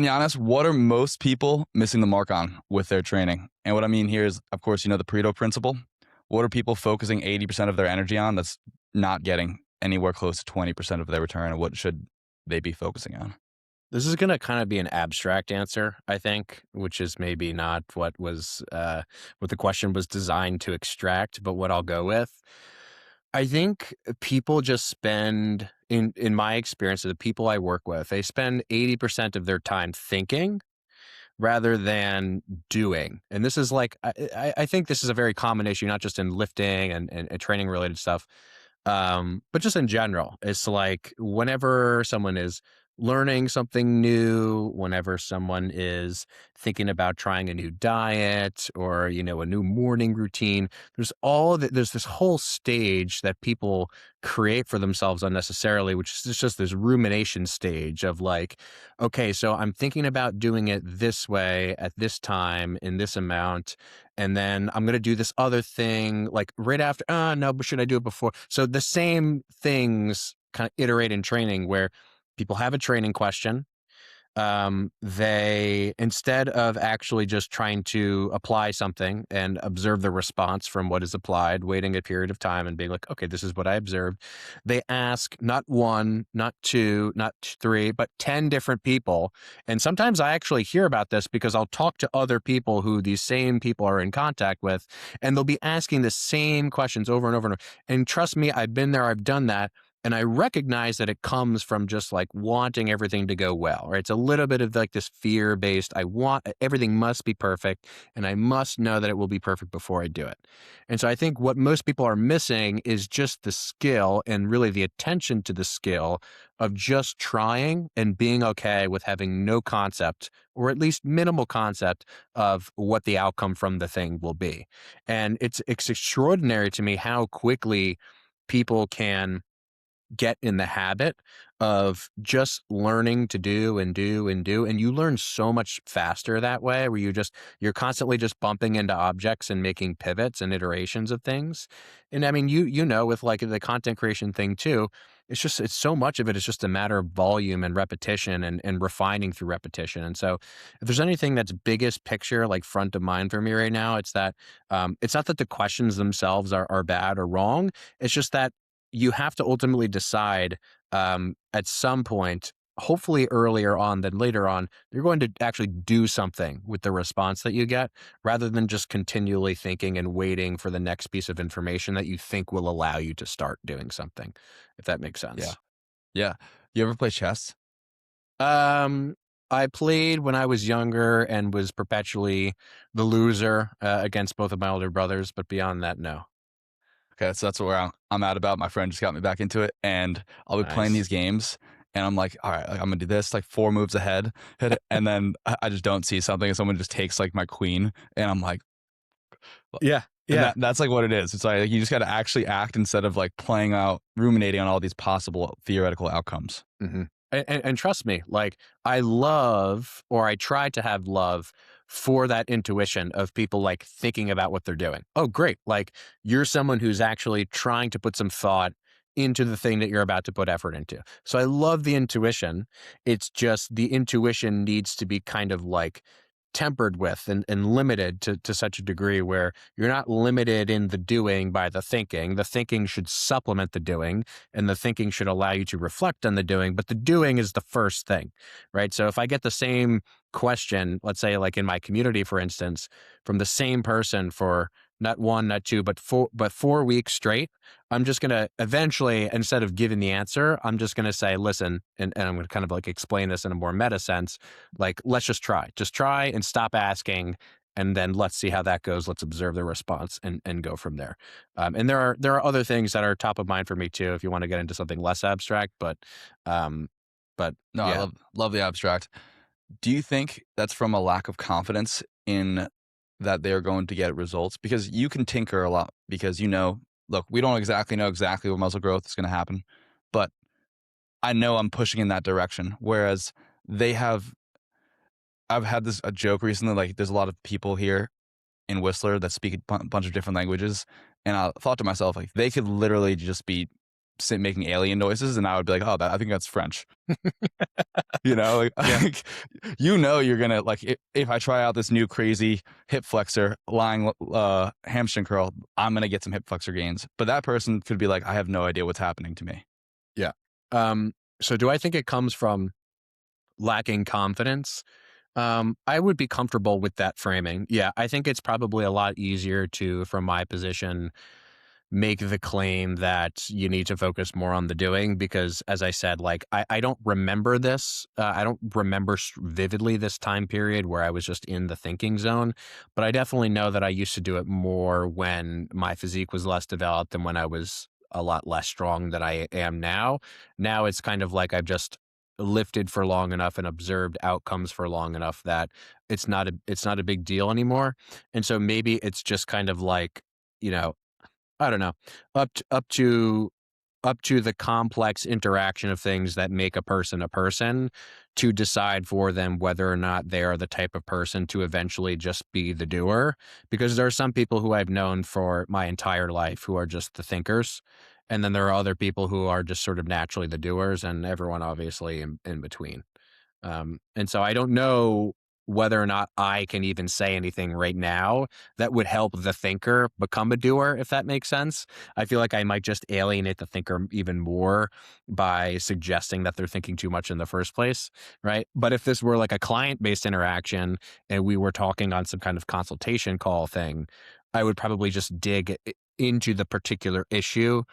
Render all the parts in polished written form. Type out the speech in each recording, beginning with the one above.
Giannis, what are most people missing the mark on with their training? And what I mean here is, of course, the Pareto principle. What are people focusing 80% of their energy on that's not getting anywhere close to 20% of their return? And what should they be focusing on? This is gonna kind of be an abstract answer, I think, which is maybe not what the question was designed to extract, but what I'll go with. I think people just spend in my experience, the people I work with, they spend 80% of their time thinking rather than doing. And this is like I think this is a very common issue, not just in lifting and training related stuff, but just in general. It's like whenever someone is learning something new, whenever someone is thinking about trying a new diet or, a new morning routine, there's this whole stage that people create for themselves unnecessarily, which is just this rumination stage of like, okay, so I'm thinking about doing it this way at this time in this amount, and then I'm going to do this other thing like right after. No, but should I do it before? So the same things kind of iterate in training where people have a training question. They, instead of actually just trying to apply something and observe the response from what is applied, waiting a period of time and being like, okay, this is what I observed. They ask not one, not two, not three, but 10 different people. And sometimes I actually hear about this because I'll talk to other people who these same people are in contact with, and they'll be asking the same questions over and over and over. And trust me, I've been there, I've done that. And I recognize that it comes from just like wanting everything to go well, right? It's a little bit of like this fear based, I want everything must be perfect and I must know that it will be perfect before I do it. And so I think what most people are missing is just the skill and really the attention to the skill of just trying and being okay with having no concept or at least minimal concept of what the outcome from the thing will be. And it's extraordinary to me how quickly people can get in the habit of just learning to do and do and do. And you learn so much faster that way, where you're constantly just bumping into objects and making pivots and iterations of things. And I mean, with like the content creation thing too, it's so much of it is just a matter of volume and repetition and refining through repetition. And so if there's anything that's biggest picture, like front of mind for me right now, it's that it's not that the questions themselves are bad or wrong. It's just that you have to ultimately decide at some point, hopefully earlier on than later on, you're going to actually do something with the response that you get rather than just continually thinking and waiting for the next piece of information that you think will allow you to start doing something, if that makes Yeah. sense. Yeah. You ever play chess? Um, I played when I was younger and was perpetually the loser against both of my older brothers, but beyond that, no. Okay, so that's where I'm at about. My friend just got me back into it, and I'll be playing Nice. these games, and I'm like, all right, like, I'm gonna do this like 4 moves ahead, hit it, and then I just don't see something, and someone just takes like my queen, and I'm like, "What?" Yeah. And Yeah. that's like what it is. It's like you just got to actually act instead of like playing out, ruminating on all these possible theoretical outcomes. Mhm. And trust me, like I love, or I try to have love for that intuition of people like thinking about what they're doing. Oh, great. Like you're someone who's actually trying to put some thought into the thing that you're about to put effort into. So I love the intuition. It's just the intuition needs to be kind of like tempered with and limited to such a degree where you're not limited in the doing by the thinking. The thinking should supplement the doing, and the thinking should allow you to reflect on the doing, but the doing is the first thing, right? So if I get the same question, let's say like in my community, for instance, from the same person for not one, not two, but 4 weeks straight, I'm just going to eventually, instead of giving the answer, I'm just going to say, listen, and I'm going to kind of like explain this in a more meta sense. Like, let's just try and stop asking. And then let's see how that goes. Let's observe the response and go from there. And there are other things that are top of mind for me too, if you want to get into something less abstract. Um, but No, I yeah, love the abstract. Do you think that's from a lack of confidence in that they're going to get results? Because you can tinker a lot because look, we don't exactly know exactly what muscle growth is going to happen, but I know I'm pushing in that direction. Whereas they have, I've had a joke recently, like there's a lot of people here in Whistler that speak a bunch of different languages. And I thought to myself, like, they could literally just be making alien noises, and I would be like, "Oh, I think that's French." You know, Yeah. like, you're gonna like if I try out this new crazy hip flexor, lying hamstring curl, I'm gonna get some hip flexor gains. But that person could be like, I have no idea what's happening to me. Yeah. So do I think it comes from lacking confidence? I would be comfortable with that framing. Yeah, I think it's probably a lot easier to, from my position, make the claim that you need to focus more on the doing because, as I said, like I don't remember this. I don't remember vividly this time period where I was just in the thinking zone, but I definitely know that I used to do it more when my physique was less developed and when I was a lot less strong than I am now. Now it's kind of like I've just lifted for long enough and observed outcomes for long enough that it's not a big deal anymore. And so maybe it's just kind of like, you know, I don't know. Up to the complex interaction of things that make a person to decide for them whether or not they are the type of person to eventually just be the doer. Because there are some people who I've known for my entire life who are just the thinkers. And then there are other people who are just sort of naturally the doers, and everyone obviously in between. And so I don't know whether or not I can even say anything right now that would help the thinker become a doer, if that makes sense. I feel like I might just alienate the thinker even more by suggesting that they're thinking too much in the first place, right? But if this were like a client based interaction and we were talking on some kind of consultation call thing, I would probably just dig into the particular issue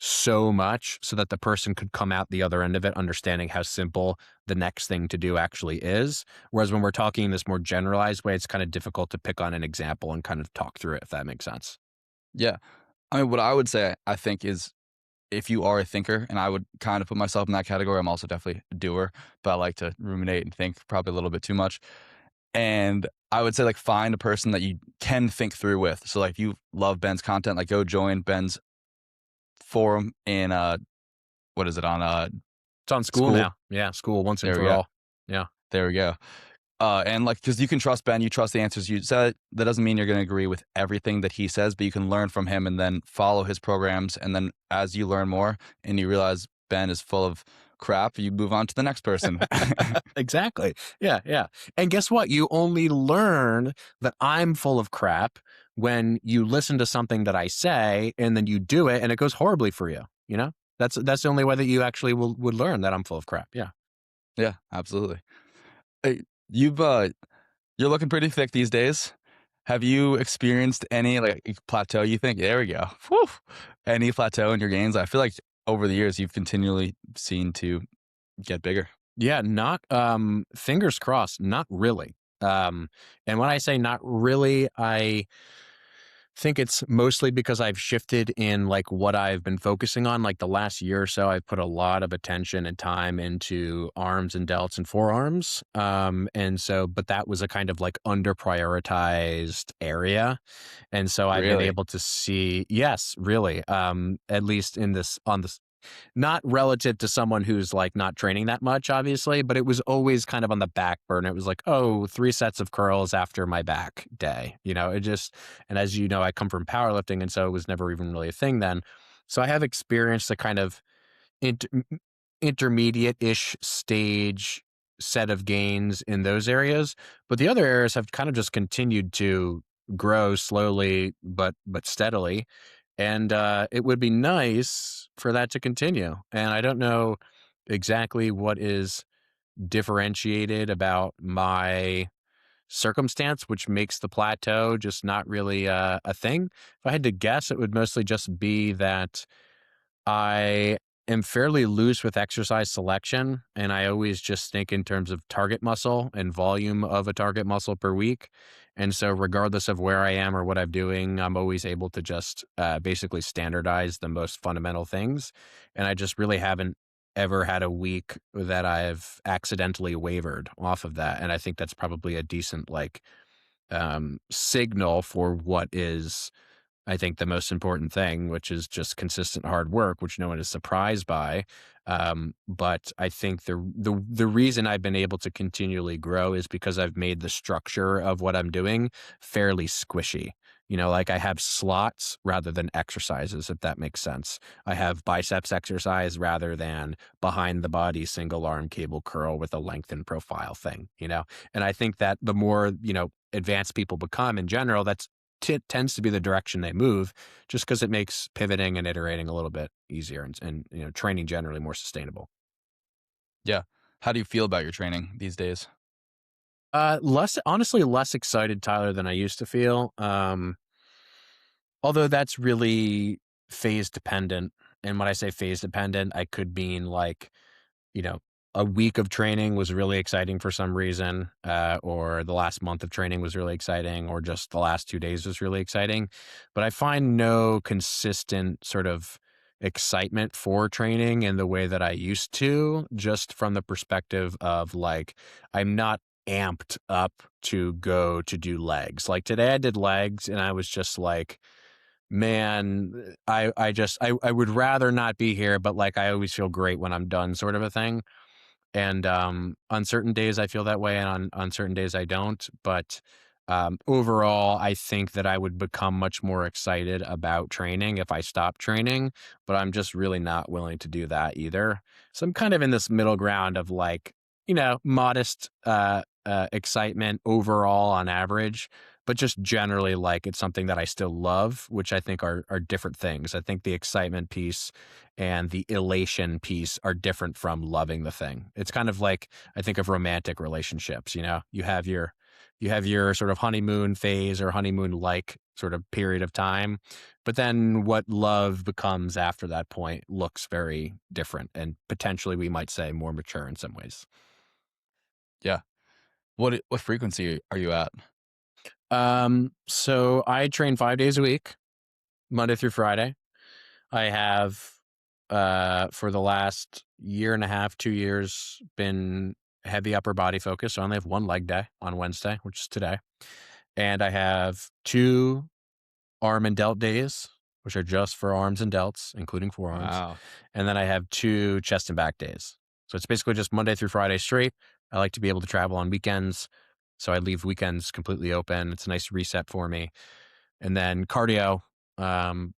so much so that the person could come out the other end of it understanding how simple the next thing to do actually is. Whereas when we're talking in this more generalized way, it's kind of difficult to pick on an example and kind of talk through it, if that makes sense. Yeah. I mean, what I would say, I think, is if you are a thinker, and I would kind of put myself in that category, I'm also definitely a doer, but I like to ruminate and think probably a little bit too much. And I would say, like, find a person that you can think through with. So, like, if you love Ben's content, like, go join Ben's forum in, what is it, on, It's on school School. now. Yeah, school once and There we for go. all. Yeah. There we go. And like, because you can trust Ben, you trust the answers you said. That doesn't mean you're going to agree with everything that he says, but you can learn from him and then follow his programs. And then as you learn more and you realize Ben is full of crap, you move on to the next person. Exactly. Yeah, yeah. And guess what? You only learn that I'm full of crap when you listen to something that I say and then you do it and it goes horribly for you, you know? That's the only way that you actually would learn that I'm full of crap. Yeah. Yeah, absolutely. Hey, you've you're looking pretty thick these days. Have you experienced any like plateau? You think there we go. Whew. Any plateau in your gains? I feel like over the years you've continually seen to get bigger. Yeah, not fingers crossed, not really. And when I say not really, I think it's mostly because I've shifted in like what I've been focusing on. Like the last year or so, I've put a lot of attention and time into arms and delts and forearms. And so, but that was a kind of like under prioritized area. And so I've been Really? able to see, yes, really, at least in this on this not relative to someone who's like not training that much, obviously, but it was always kind of on the back burner. It was like, oh, 3 sets of curls after my back day. It just, and as you know, I come from powerlifting. And so it was never even really a thing then. So I have experienced a kind of inter- intermediate ish stage set of gains in those areas. But the other areas have kind of just continued to grow slowly, but steadily. And it would be nice for that to continue. And I don't know exactly what is differentiated about my circumstance, which makes the plateau just not really a thing. If I had to guess, it would mostly just be that I am fairly loose with exercise selection, and I always just think in terms of target muscle and volume of a target muscle per week. And so, regardless of where I am or what I'm doing, I'm always able to just basically standardize the most fundamental things. And I just really haven't ever had a week that I've accidentally wavered off of that. And I think that's probably a decent signal for what is I think the most important thing, which is just consistent hard work, which no one is surprised by. But I think the reason I've been able to continually grow is because I've made the structure of what I'm doing fairly squishy. Like I have slots rather than exercises, if that makes sense. I have biceps exercise rather than behind the body single arm cable curl with a lengthened profile thing. And I think that the more, advanced people become in general, that's tends to be the direction they move just because it makes pivoting and iterating a little bit easier and training generally more sustainable. Yeah. How do you feel about your training these days? Less honestly, less excited, Tyler, than I used to feel. Although that's really phase dependent. And when I say phase dependent, I could mean like, you know, a week of training was really exciting for some reason, or the last month of training was really exciting, or just the last 2 days was really exciting. But I find no consistent sort of excitement for training in the way that I used to, just from the perspective of like, I'm not amped up to go to do legs. Like today I did legs and I was just like, man, I would rather not be here, but like I always feel great when I'm done, sort of a thing. And, on certain days I feel that way, and on certain days I don't, but, overall, I think that I would become much more excited about training if I stopped training, but I'm just really not willing to do that either. So I'm kind of in this middle ground of like, modest, excitement overall on average, but just generally, like, it's something that I still love, which I think are different things. I think the excitement piece and the elation piece are different from loving the thing. It's kind of like I think of romantic relationships. You have your sort of honeymoon phase or honeymoon like sort of period of time, but then what love becomes after that point looks very different and potentially we might say more mature in some ways. Yeah. What frequency are you at? So I train 5 days a week, Monday through Friday. I have, for the last year and a half, 2 years, been heavy upper body focused. So I only have one leg day on Wednesday, which is today. And I have two arm and delt days, which are just for arms and delts, including forearms. Wow. And then I have two chest and back days. So it's basically just Monday through Friday straight. I like to be able to travel on weekends. So I leave weekends completely open. It's a nice reset for me. And then cardio, um,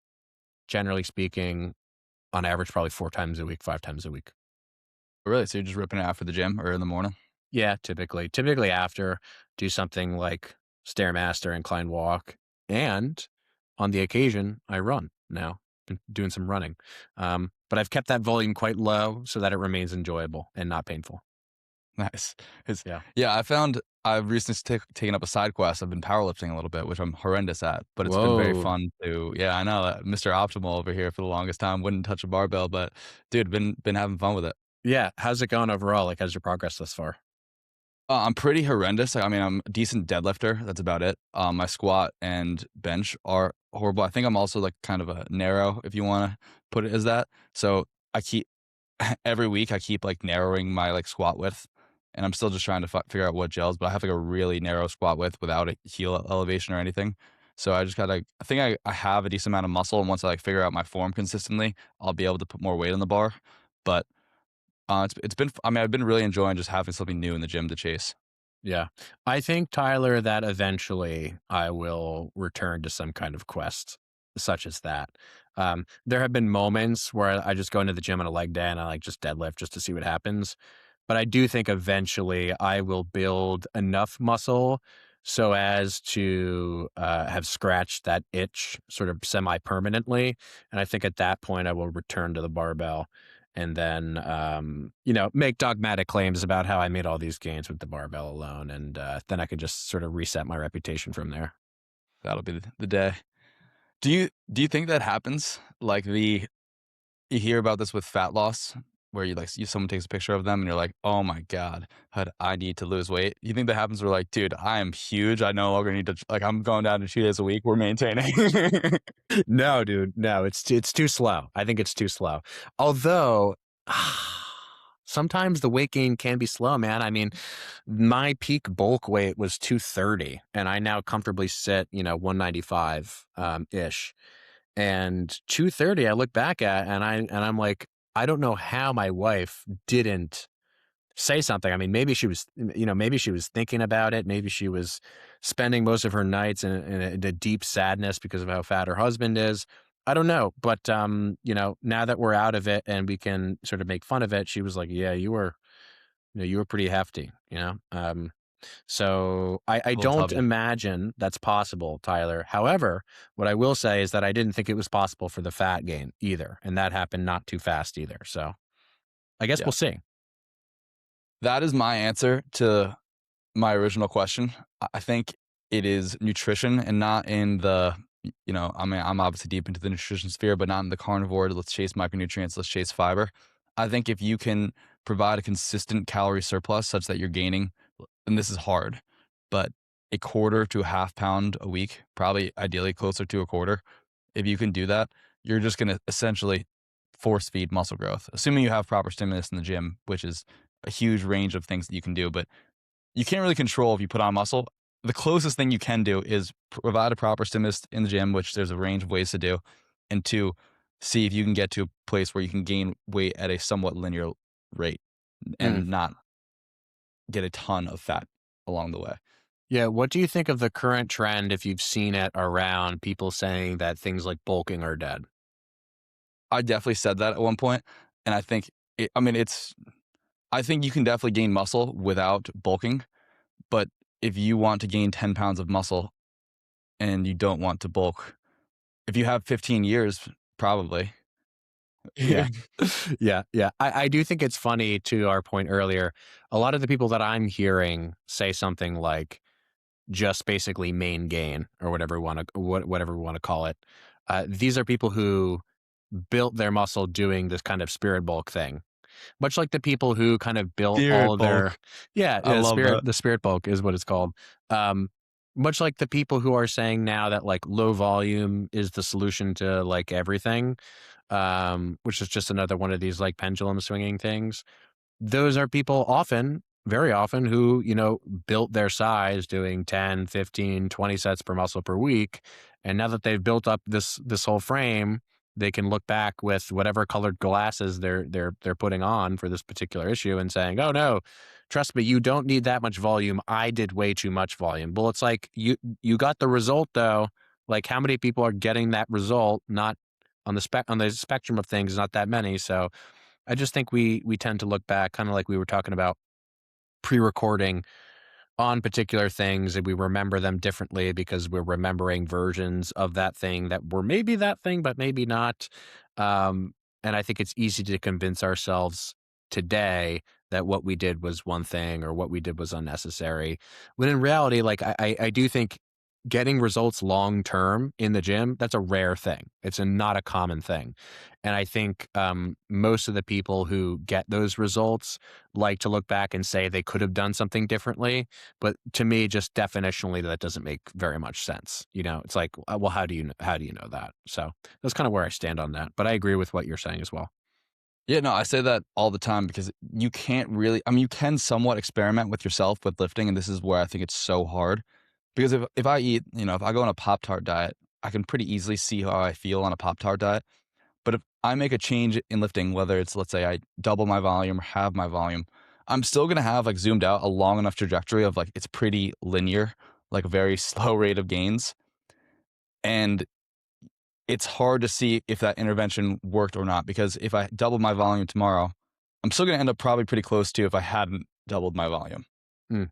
generally speaking, on average, probably 4 times a week, 5 times a week. Really? So you're just ripping it after the gym or in the morning? Yeah, typically. Typically after, do something like Stairmaster, incline walk, and on the occasion, I run now. Been doing some running. But I've kept that volume quite low so that it remains enjoyable and not painful. Nice. 'Cause Yeah. yeah, I found I've recently taken up a side quest. I've been powerlifting a little bit, which I'm horrendous at, but it's been very Whoa. fun to yeah, I know, Mr. Optimal over here for the longest time, wouldn't touch a barbell, but dude, been having fun with it. Yeah. How's it going overall? Like, how's your progress thus far? I'm pretty horrendous. I mean, I'm a decent deadlifter. That's about it. My squat and bench are horrible. I think I'm also like kind of a narrow, if you want to put it as that. So I keep every week I keep like narrowing my like squat width, and I'm still just trying to figure out what gels. But I have like a really narrow squat width without a heel elevation or anything. So I just gotta. I think I have a decent amount of muscle, and once I like figure out my form consistently, I'll be able to put more weight on the bar. But it's been. I mean, I've been really enjoying just having something new in the gym to chase. Yeah. I think, Tyler, that eventually I will return to some kind of quest such as that. There have been moments where I just go into the gym on a leg day and I like just deadlift just to see what happens. But I do think eventually I will build enough muscle so as to have scratched that itch sort of semi permanently. And I think at that point I will return to the barbell and then make dogmatic claims about how I made all these gains with the barbell alone, and then I could just sort of reset my reputation from there. That'll be the day. Do you think that happens? Like you hear about this with fat loss, where you like someone takes a picture of them and you're like, oh my god, I need to lose weight. You think that happens? Where like, dude, I am huge. I no longer need to like. I'm going down to 2 days a week. We're maintaining. No, dude, no, it's too slow. I think it's too slow. Although sometimes the weight gain can be slow, man. I mean, my peak bulk weight was 230, and I now comfortably sit, 195 ish. And 230, I look back at and I'm like, I don't know how my wife didn't say something. I mean, maybe she was, maybe she was thinking about it. Maybe she was spending most of her nights in a deep sadness because of how fat her husband is. I don't know, but now that we're out of it and we can sort of make fun of it, she was like, "Yeah, you were pretty hefty." So I A little don't tubby. imagine that's possible, Tyler. However, what I will say is that I didn't think it was possible for the fat gain either, and that happened not too fast either. So I guess Yeah. we'll see. That is my answer to my original question. I think it is nutrition and not in the, I mean, I'm obviously deep into the nutrition sphere, but not in the carnivore. Let's chase micronutrients, let's chase fiber. I think if you can provide a consistent calorie surplus such that you're gaining, and this is hard, but a quarter to a half pound a week, probably ideally closer to a quarter. If you can do that, you're just going to essentially force feed muscle growth, assuming you have proper stimulus in the gym, which is a huge range of things that you can do. But you can't really control if you put on muscle. The closest thing you can do is provide a proper stimulus in the gym, which there's a range of ways to do. And two, see if you can get to a place where you can gain weight at a somewhat linear rate Mm. and not get a ton of fat along the way. Yeah. What do you think of the current trend, if you've seen it around people saying that things like bulking are dead? I definitely said that at one point, and I think I mean I think you can definitely gain muscle without bulking, but if you want to gain 10 pounds of muscle and you don't want to bulk, if you have 15 years, probably. Yeah. Yeah, yeah. I do think it's funny, to our point earlier, a lot of the people that I'm hearing say something like just basically main gain or whatever we wanna call it. These are people who built their muscle doing this kind of spirit bulk thing. Much like the people who kind of built all Spirit of their bulk. yeah, I yeah, love that. the spirit bulk is what it's called. Um, Much like the people who are saying now that, like, low volume is the solution to, like, everything, which is just another one of these, like, pendulum swinging things. Those are people often, very often, who, built their size doing 10, 15, 20 sets per muscle per week. And now that they've built up this whole frame, they can look back with whatever colored glasses they're putting on for this particular issue and saying, "Oh no, trust me, you don't need that much volume. I did way too much volume." Well, it's like you got the result though. Like, how many people are getting that result? Not on the spectrum of things, not that many. So I just think we tend to look back, kind of like we were talking about pre-recording, on particular things, and we remember them differently because we're remembering versions of that thing that were maybe that thing, but maybe not. Um, and I think it's easy to convince ourselves today that what we did was one thing or what we did was unnecessary. When in reality, like I do think getting results long term in the gym, that's a rare thing. It's not a common thing. And I think most of the people who get those results like to look back and say they could have done something differently, but to me, just definitionally, that doesn't make very much sense. It's like, well, how do you know that? So that's kind of where I stand on that. But I agree with what you're saying as well. Yeah, no, I say that all the time because you can't really, I mean, you can somewhat experiment with yourself with lifting, and this is where I think it's so hard. Because if I eat, if I go on a Pop Tart diet, I can pretty easily see how I feel on a Pop Tart diet. But if I make a change in lifting, whether it's, let's say, I double my volume or halve my volume, I'm still gonna have like zoomed out a long enough trajectory of like it's pretty linear, like a very slow rate of gains. And it's hard to see if that intervention worked or not because if I double my volume tomorrow, I'm still gonna end up probably pretty close to if I hadn't doubled my volume. Mm.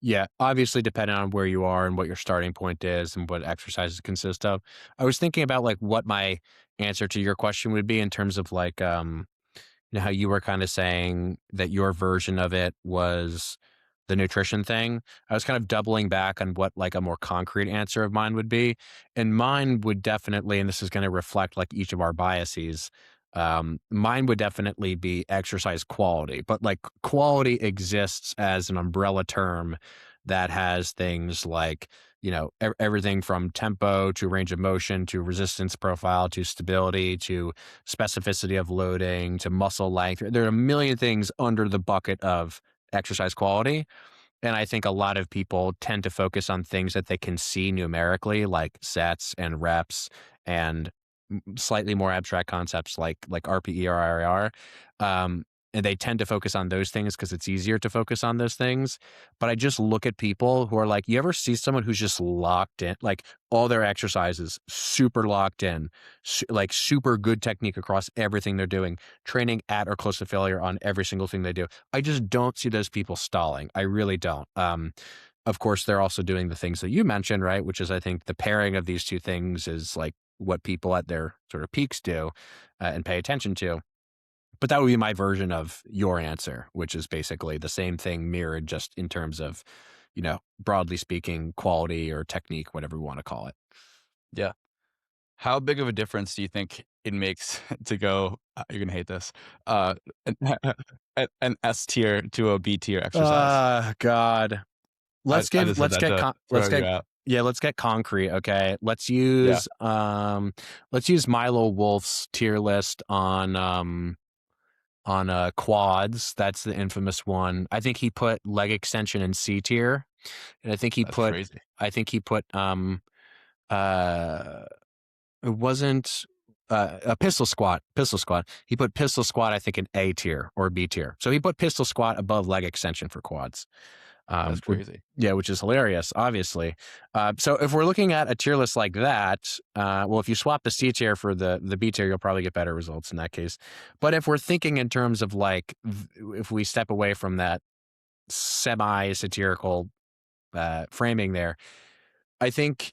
Yeah, obviously, depending on where you are and what your starting point is and what exercises consist of. I was thinking about like what my answer to your question would be in terms of like how you were kind of saying that your version of it was the nutrition thing. I was kind of doubling back on what like a more concrete answer of mine would be. And mine would definitely, and this is going to reflect like each of our biases. Mine would definitely be exercise quality, but like quality exists as an umbrella term that has things like, everything from tempo to range of motion to resistance profile to stability to specificity of loading to muscle length. There are a million things under the bucket of exercise quality. And I think a lot of people tend to focus on things that they can see numerically, like sets and reps and slightly more abstract concepts like RPE or RIR. and they tend to focus on those things because it's easier to focus on those things. But I just look at people who are like, you ever see someone who's just locked in, like all their exercises, super locked in, like super good technique across everything they're doing, training at or close to failure on every single thing they do. I just don't see those people stalling. I really don't. Of course, they're also doing the things that you mentioned, right? Which is, I think, the pairing of these two things is like what people at their sort of peaks do and pay attention to. But that would be my version of your answer, which is basically the same thing mirrored just in terms of, broadly speaking, quality or technique, whatever we want to call it. Yeah. How big of a difference do you think it makes to go you're gonna hate this, an an S tier to a B tier exercise? God. I just said that to throw you out. Let's get concrete, okay? Yeah, Let's use Milo Wolf's tier list on quads. That's the infamous one. I think he put leg extension in C tier, and that's crazy. I think he put uh it wasn't a pistol squat. He put pistol squat, I think, in A tier or B tier. So he put pistol squat above leg extension for quads. That's crazy. Yeah, which is hilarious, obviously. So if we're looking at a tier list like that, well, if you swap the C tier for the B tier, you'll probably get better results in that case. But if we're thinking in terms of like, if we step away from that semi-satirical framing there, I think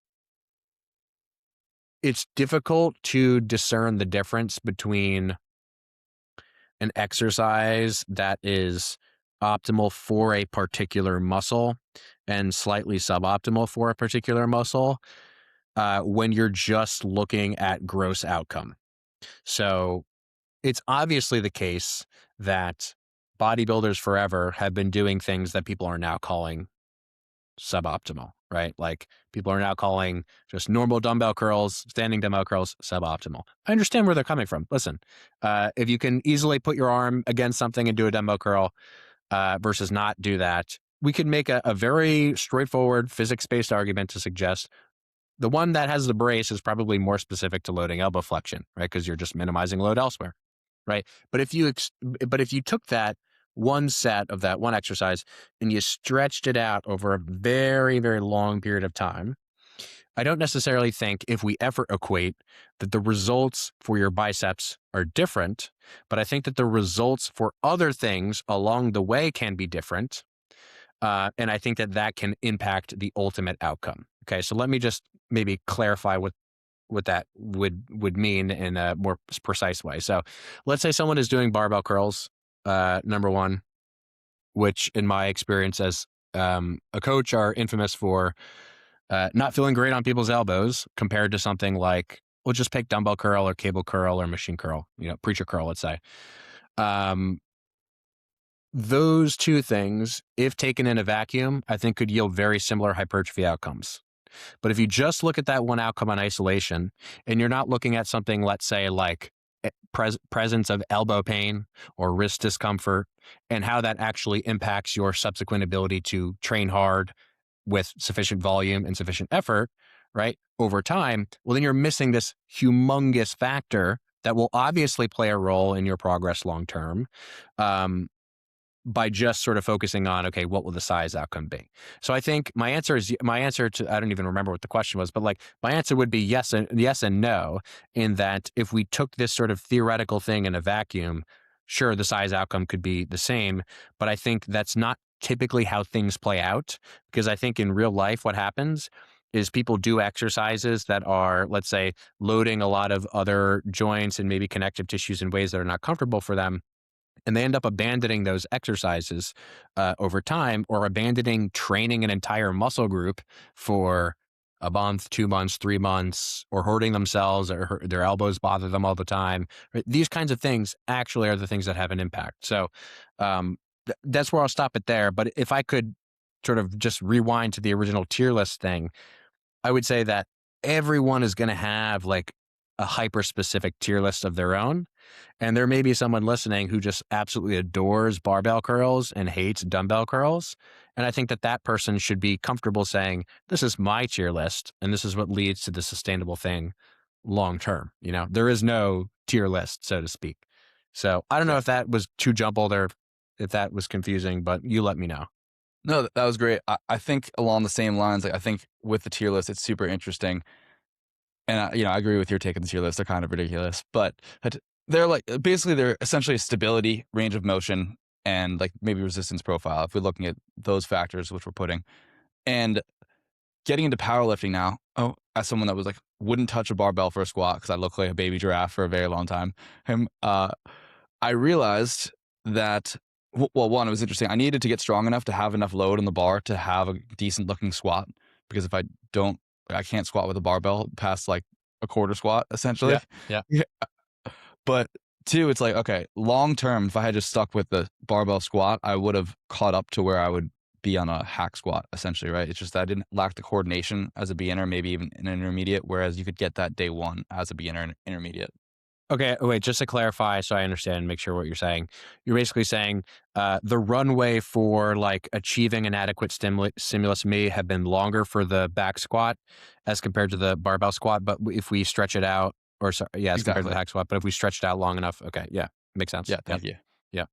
it's difficult to discern the difference between an exercise that is optimal for a particular muscle and slightly suboptimal for a particular muscle when you're just looking at gross outcome. So it's obviously the case that bodybuilders forever have been doing things that people are now calling suboptimal, right? Like people are now calling just normal dumbbell curls, standing dumbbell curls, suboptimal. I understand where they're coming from. Listen, if you can easily put your arm against something and do a dumbbell curl versus not do that, we could make a very straightforward physics-based argument to suggest the one that has the brace is probably more specific to loading elbow flexion, right? Because you're just minimizing load elsewhere, right? But if you took that one set of that one exercise and you stretched it out over a very, very long period of time, I don't necessarily think if we effort equate that the results for your biceps are different, but I think that the results for other things along the way can be different. And I think that that can impact the ultimate outcome. Okay, so let me just maybe clarify what that would mean in a more precise way. So let's say someone is doing barbell curls, number one, which in my experience as a coach are infamous for not feeling great on people's elbows compared to something like, we'll just pick dumbbell curl or cable curl or machine curl, preacher curl, let's say. Those two things, if taken in a vacuum, I think could yield very similar hypertrophy outcomes. But if you just look at that one outcome in isolation and you're not looking at something, let's say, like presence of elbow pain or wrist discomfort and how that actually impacts your subsequent ability to train hard with sufficient volume and sufficient effort, right, over time, well, then you're missing this humongous factor that will obviously play a role in your progress long term. By just sort of focusing on, okay, what will the size outcome be? So I think my answer to, I don't even remember what the question was, but like my answer would be yes and no, in that if we took this sort of theoretical thing in a vacuum, sure, the size outcome could be the same, but I think that's not typically how things play out, because I think in real life, what happens is people do exercises that are, let's say, loading a lot of other joints and maybe connective tissues in ways that are not comfortable for them. And they end up abandoning those exercises over time, or abandoning training an entire muscle group for a month, 2 months, 3 months, or hurting themselves, or their elbows bother them all the time. Right? These kinds of things actually are the things that have an impact. So that's where I'll stop it there. But if I could sort of just rewind to the original tier list thing, I would say that everyone is going to have like a hyper specific tier list of their own. And there may be someone listening who just absolutely adores barbell curls and hates dumbbell curls. And I think that that person should be comfortable saying, this is my tier list, and this is what leads to the sustainable thing long term. There is no tier list, so to speak. So I don't know Yeah. if that was too jumbled or if that was confusing, but you let me know. No, that was great. I think along the same lines, like, I think with the tier list, it's super interesting. And I agree with your take on the tier list. They're kind of ridiculous, but they're like basically they're essentially stability, range of motion, and like maybe resistance profile. If we're looking at those factors, which we're putting, and getting into powerlifting now. Oh, as someone that was like wouldn't touch a barbell for a squat because I looked like a baby giraffe for a very long time. Him, I realized that well, one, it was interesting. I needed to get strong enough to have enough load on the bar to have a decent looking squat because if I don't, I can't squat with a barbell past like a quarter squat Yeah. essentially. Yeah. Yeah. But two, it's like, okay, long term, if I had just stuck with the barbell squat, I would have caught up to where I would be on a hack squat, essentially, right? It's just that I didn't lack the coordination as a beginner, maybe even an intermediate, whereas you could get that day one as a beginner and intermediate. Okay, wait, just to clarify so I understand and make sure what you're saying. You're basically saying the runway for like achieving an adequate stimulus may have been longer for the back squat as compared to the barbell squat, but if we stretch it out, or sorry, yeah, as compared to the Exactly. hack squat, but if we stretch it out long enough, okay, yeah, makes sense. Yeah, Yeah, thank you. yeah,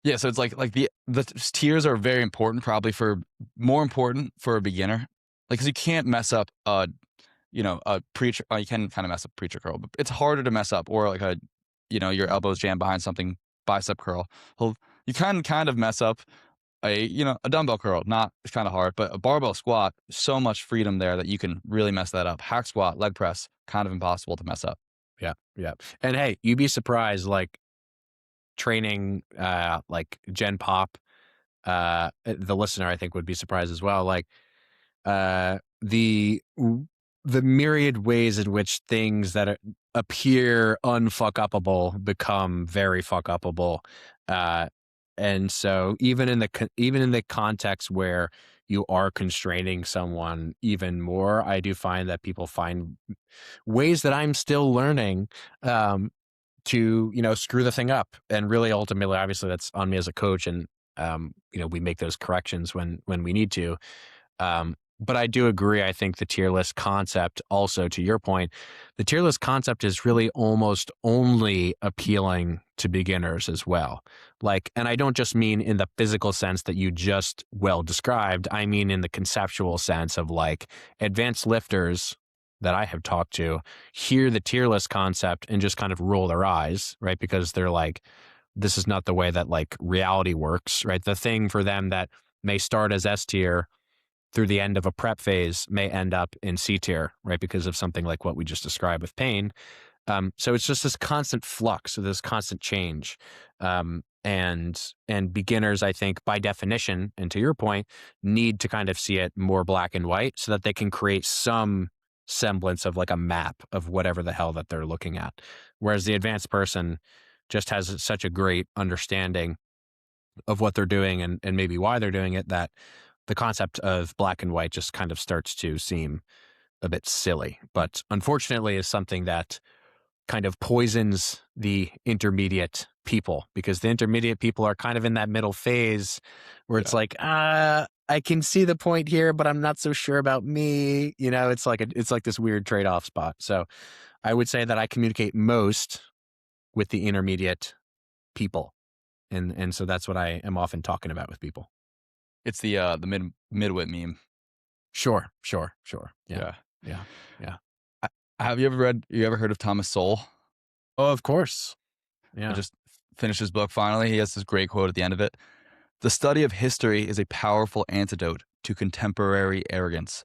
Yeah, so it's like the tiers are very important, probably for more important for a beginner. Like, cause you can't mess up a preacher. You can kind of mess up preacher curl, but it's harder to mess up or like your elbows jam behind something bicep curl. Well, you can kind of mess up a dumbbell curl. Not it's kind of hard, but a barbell squat, so much freedom there that you can really mess that up. Hack squat, leg press, kind of impossible to mess up. yeah, yeah. And hey, you'd be surprised, like training, like Gen Pop, the listener, I think would be surprised as well. Like uh, the the myriad ways in which things that appear unfuck upable become very fuck upable, uh, and so even in the context where you are constraining someone even more, I do find that people find ways that I'm still learning to screw the thing up, and really ultimately, obviously, that's on me as a coach, and we make those corrections when we need to. But I do agree. I think the tier list concept, also to your point, the tier list concept is really almost only appealing to beginners as well. Like, and I don't just mean in the physical sense that you just well described. I mean in the conceptual sense of like advanced lifters that I have talked to hear the tier list concept and just kind of roll their eyes, right? Because they're like, this is not the way that like reality works, right? The thing for them that may start as S tier through the end of a prep phase may end up in C tier, right? Because of something like what we just described with pain. So it's just this constant flux, this constant change. And beginners, I think, by definition, and to your point, need to kind of see it more black and white so that they can create some semblance of like a map of whatever the hell that they're looking at. Whereas the advanced person just has such a great understanding of what they're doing and maybe why they're doing it, that the concept of black and white just kind of starts to seem a bit silly. But unfortunately is something that kind of poisons the intermediate people, because the intermediate people are kind of in that middle phase where it's Yeah. like, I can see the point here, but I'm not so sure about me. It's like this weird trade-off spot. So I would say that I communicate most with the intermediate people. And so that's what I am often talking about with people. It's the midwit meme. Sure, sure, sure. Yeah, Yeah. yeah, yeah. I, you ever heard of Thomas Sowell? Oh, of course. I Yeah, just finished his book finally. He has this great quote at the end of it. The study of history is a powerful antidote to contemporary arrogance.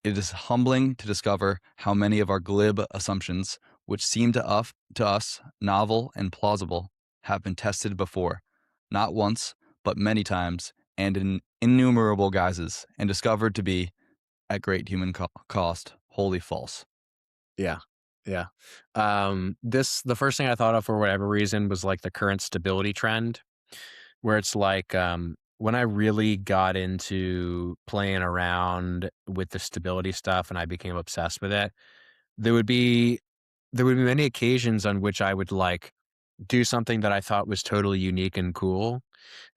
It is humbling to discover how many of our glib assumptions, which seem to us novel and plausible, have been tested before, not once, but many times, and in innumerable guises, and discovered to be, at great human cost, wholly false. yeah, yeah. The first thing I thought of for whatever reason was like the current stability trend, where it's like, when I really got into playing around with the stability stuff and I became obsessed with it, there would be there would be many occasions on which I would like do something that I thought was totally unique and cool,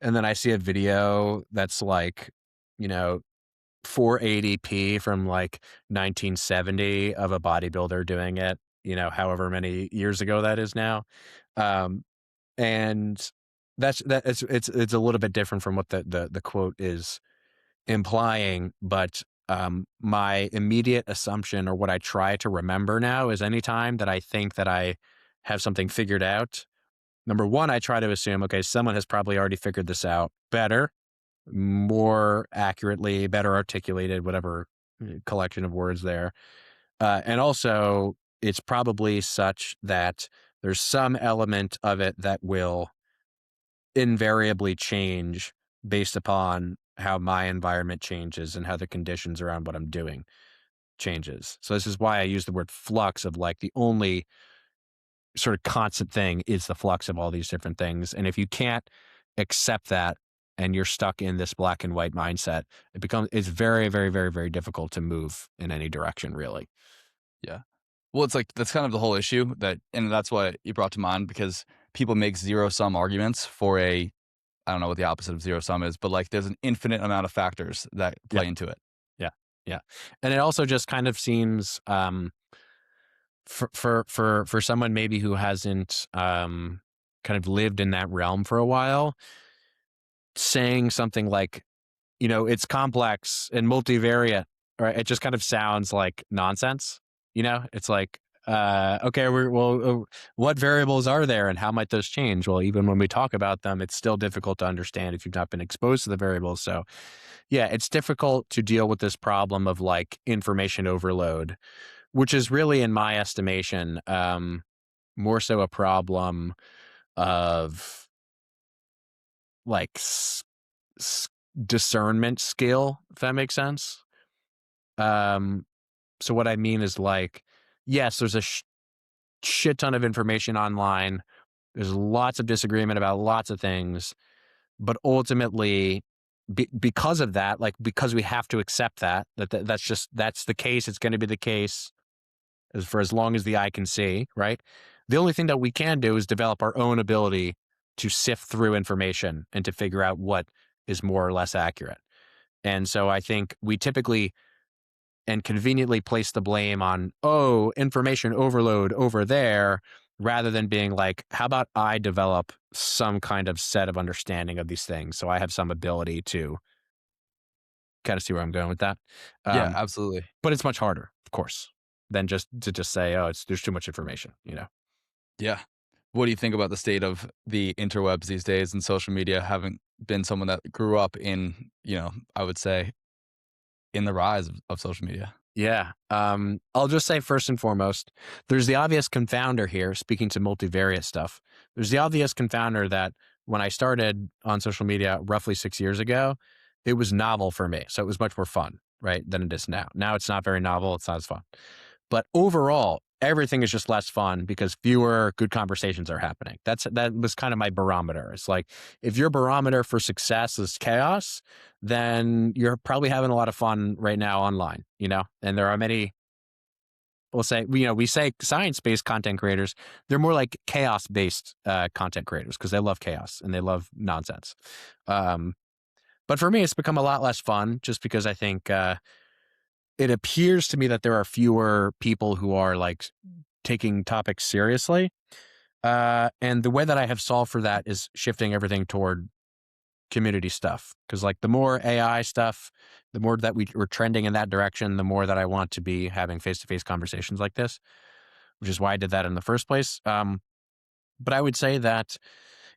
and then I see a video that's like, you know, 480p from like 1970 of a bodybuilder doing it, however many years ago that is now. Um, And it's a little bit different from what the quote is implying, but my immediate assumption, or what I try to remember now, is anytime that I think that I have something figured out, number one, I try to assume, okay, someone has probably already figured this out better, more accurately, better articulated, whatever collection of words there. And also, it's probably such that there's some element of it that will invariably change based upon how my environment changes and how the conditions around what I'm doing changes. So this is why I use the word flux, of like the only sort of constant thing is the flux of all these different things. And if you can't accept that and you're stuck in this black and white mindset, it's very, very, very, very difficult to move in any direction, really. Yeah. Well, it's like that's kind of the whole issue and that's what you brought to mind because people make zero sum arguments for I don't know what the opposite of zero sum is, but like there's an infinite amount of factors that Yeah. play into it. Yeah. Yeah. And it also just kind of seems for someone maybe who hasn't kind of lived in that realm for a while, saying something like, it's complex and multivariate, right? It just kind of sounds like nonsense. It's like, okay, what variables are there and how might those change? Well, even when we talk about them, it's still difficult to understand if you've not been exposed to the variables. So yeah, it's difficult to deal with this problem of like information overload, which is really, in my estimation, more so a problem of like s- discernment skill, if that makes sense. Um, so what I mean is like, yes, there's a shit ton of information online. There's lots of disagreement about lots of things, but ultimately, because of that, like because we have to accept that's the case. It's going to be the case as long as the eye can see, right? The only thing that we can do is develop our own ability to sift through information and to figure out what is more or less accurate. And so I think we typically and conveniently place the blame on, oh, information overload over there, rather than being like, how about I develop some kind of set of understanding of these things so I have some ability to kind of see where I'm going with that. Yeah, Um, absolutely. but it's much harder, of course, than just say, oh, there's too much information. Yeah. What do you think about the state of the interwebs these days and social media, having been someone that grew up in, I would say in the rise of social media? Yeah. I'll just say first and foremost, there's the obvious confounder here, speaking to multivariate stuff. There's the obvious confounder that when I started on social media roughly 6 years ago, it was novel for me. So it was much more fun, right, than it is now. Now it's not very novel. It's not as fun. But overall, everything is just less fun because fewer good conversations are happening. That was kind of my barometer. It's like, if your barometer for success is chaos, then you're probably having a lot of fun right now online. And there are many, we'll say, we say science-based content creators, they're more like chaos-based content creators because they love chaos and they love nonsense. Um, but for me, it's become a lot less fun just because I think it appears to me that there are fewer people who are like taking topics seriously. And the way that I have solved for that is shifting everything toward community stuff. Because like the more AI stuff, the more that we're trending in that direction, the more that I want to be having face-to-face conversations like this, which is why I did that in the first place. But I would say that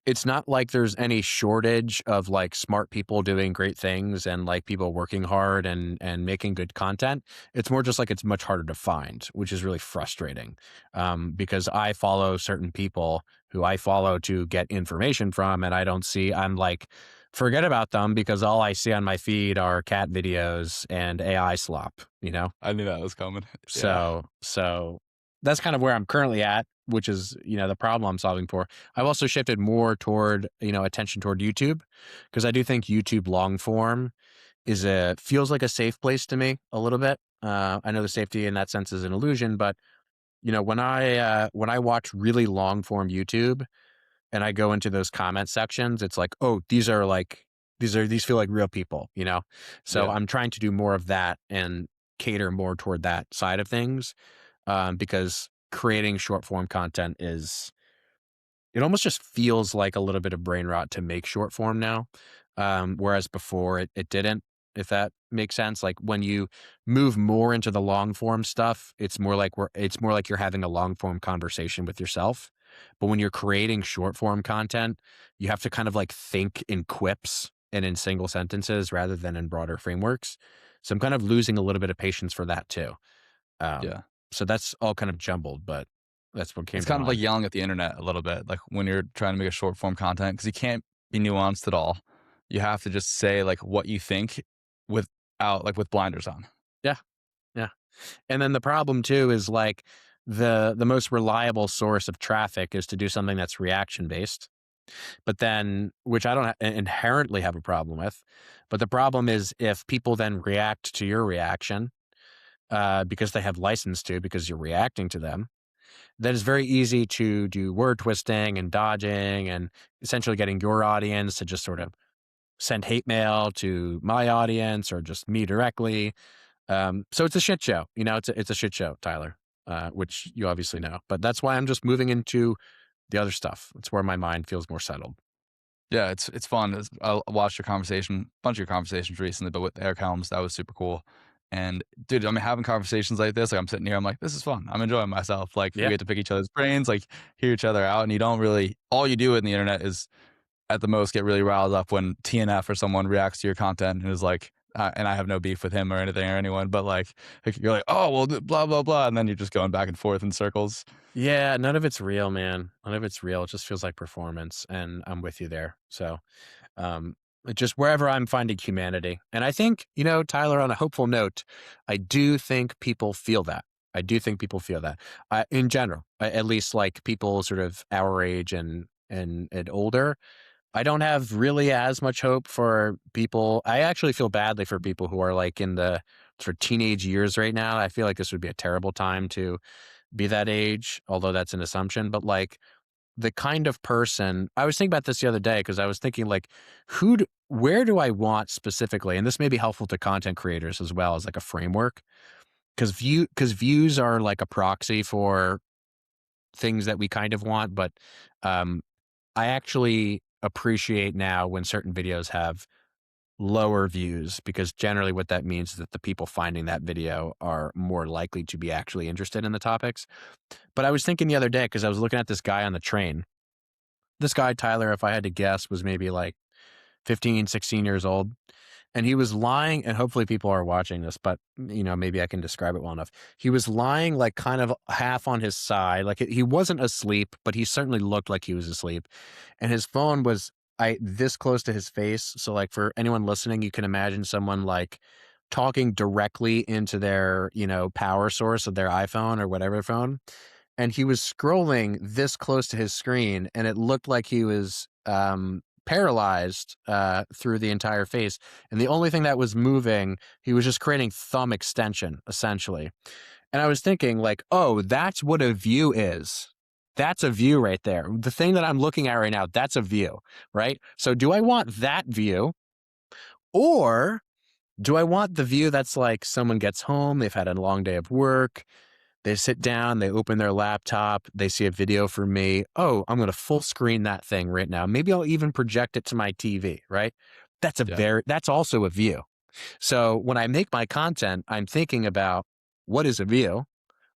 it's not like there's any shortage of like smart people doing great things and like people working hard and making good content. It's more just like it's much harder to find, which is really frustrating. Because I follow certain people who I follow to get information from, and I'm like, forget about them because all I see on my feed are cat videos and AI slop. I knew that was coming. Yeah. So that's kind of where I'm currently at, which is, the problem I'm solving for. I've also shifted more toward, attention toward YouTube, because I do think YouTube long form feels like a safe place to me a little bit. I know the safety in that sense is an illusion, but when I watch really long form YouTube and I go into those comment sections, it's like, oh, these feel like real people. So Yeah. I'm trying to do more of that and cater more toward that side of things, because creating short form content is it almost just feels like a little bit of brain rot to make short form now, whereas before it didn't, if that makes sense. Like, when you move more into the long form stuff, it's more like you're having a long form conversation with yourself. But when you're creating short form content, you have to kind of, like, think in quips and in single sentences rather than in broader frameworks. So I'm kind of losing a little bit of patience for that too. Um, Yeah. so that's all kind of jumbled, but that's what came It's to kind of like mind. yelling at the internet a little bit, like, when you're trying to make a short form content because you can't be nuanced at all. You have to just say, like, what you think without like, with blinders on. Yeah, yeah. And then the problem too is, like, the most reliable source of traffic is to do something that's reaction based. But then, which I don't inherently have a problem with. But the problem is if people then react to your reaction, because they have license to, because you're reacting to them, then it's very easy to do word twisting and dodging and essentially getting your audience to just sort of send hate mail to my audience or just me directly. So it's a shit show. It's a shit show, Tyler, which you obviously know. But that's why I'm just moving into the other stuff. It's where my mind feels more settled. Yeah, it's fun. I watched your conversation, bunch of your conversations recently, but with Eric Helms, that was super cool. And dude, I mean, having conversations like this, like I'm sitting here, I'm like, this is fun. I'm enjoying myself. Like we Yeah. get to pick each other's brains, like hear each other out, and you don't really. All you do in the internet is at the most get really riled up when TNF or someone reacts to your content and is like, and I have no beef with him or anything or anyone, but like you're like, oh well, blah blah blah, and then you're just going back and forth in circles. Yeah. None of it's real, man. None of it's real. It just feels like performance. And I'm with you there. So, um, it just wherever I'm finding humanity. And I think, Tyler, on a hopeful note, I do think people feel that. I do think people feel that, in general, at least like people sort of our age and older. I don't have really as much hope for people. I actually feel badly for people who are like in the sort of teenage years right now. I feel like this would be a terrible time to be that age, although that's an assumption. But like the kind of person I was thinking about this the other day because I was thinking like, where do I want specifically? And this may be helpful to content creators as well as like a framework because views are like a proxy for things that we kind of want. But um, I actually appreciate now when certain videos have lower views because generally what that means is that the people finding that video are more likely to be actually interested in the topics. But I was thinking the other day because I was looking at this guy on the train. This guy, Tyler, if I had to guess, was maybe like 15, 16 years old. And he was lying, and hopefully people are watching this, but maybe I can describe it well enough. He was lying like kind of half on his side. Like he wasn't asleep, but he certainly looked like he was asleep. And his phone was this close to his face. So like for anyone listening, you can imagine someone like talking directly into their, power source of their iPhone or whatever phone. And he was scrolling this close to his screen, and it looked like he was paralyzed through the entire face. And the only thing that was moving, he was just creating thumb extension, essentially. And I was thinking, like, oh, that's what a view is. That's a view right there. The thing that I'm looking at right now, that's a view, right? So do I want that view, or do I want the view that's like someone gets home, they've had a long day of work, they sit down, they open their laptop, they see a video from me. Oh, I'm going to full screen that thing right now. Maybe I'll even project it to my TV, right? Yeah, That's also a view. So when I make my content, I'm thinking about what is a view?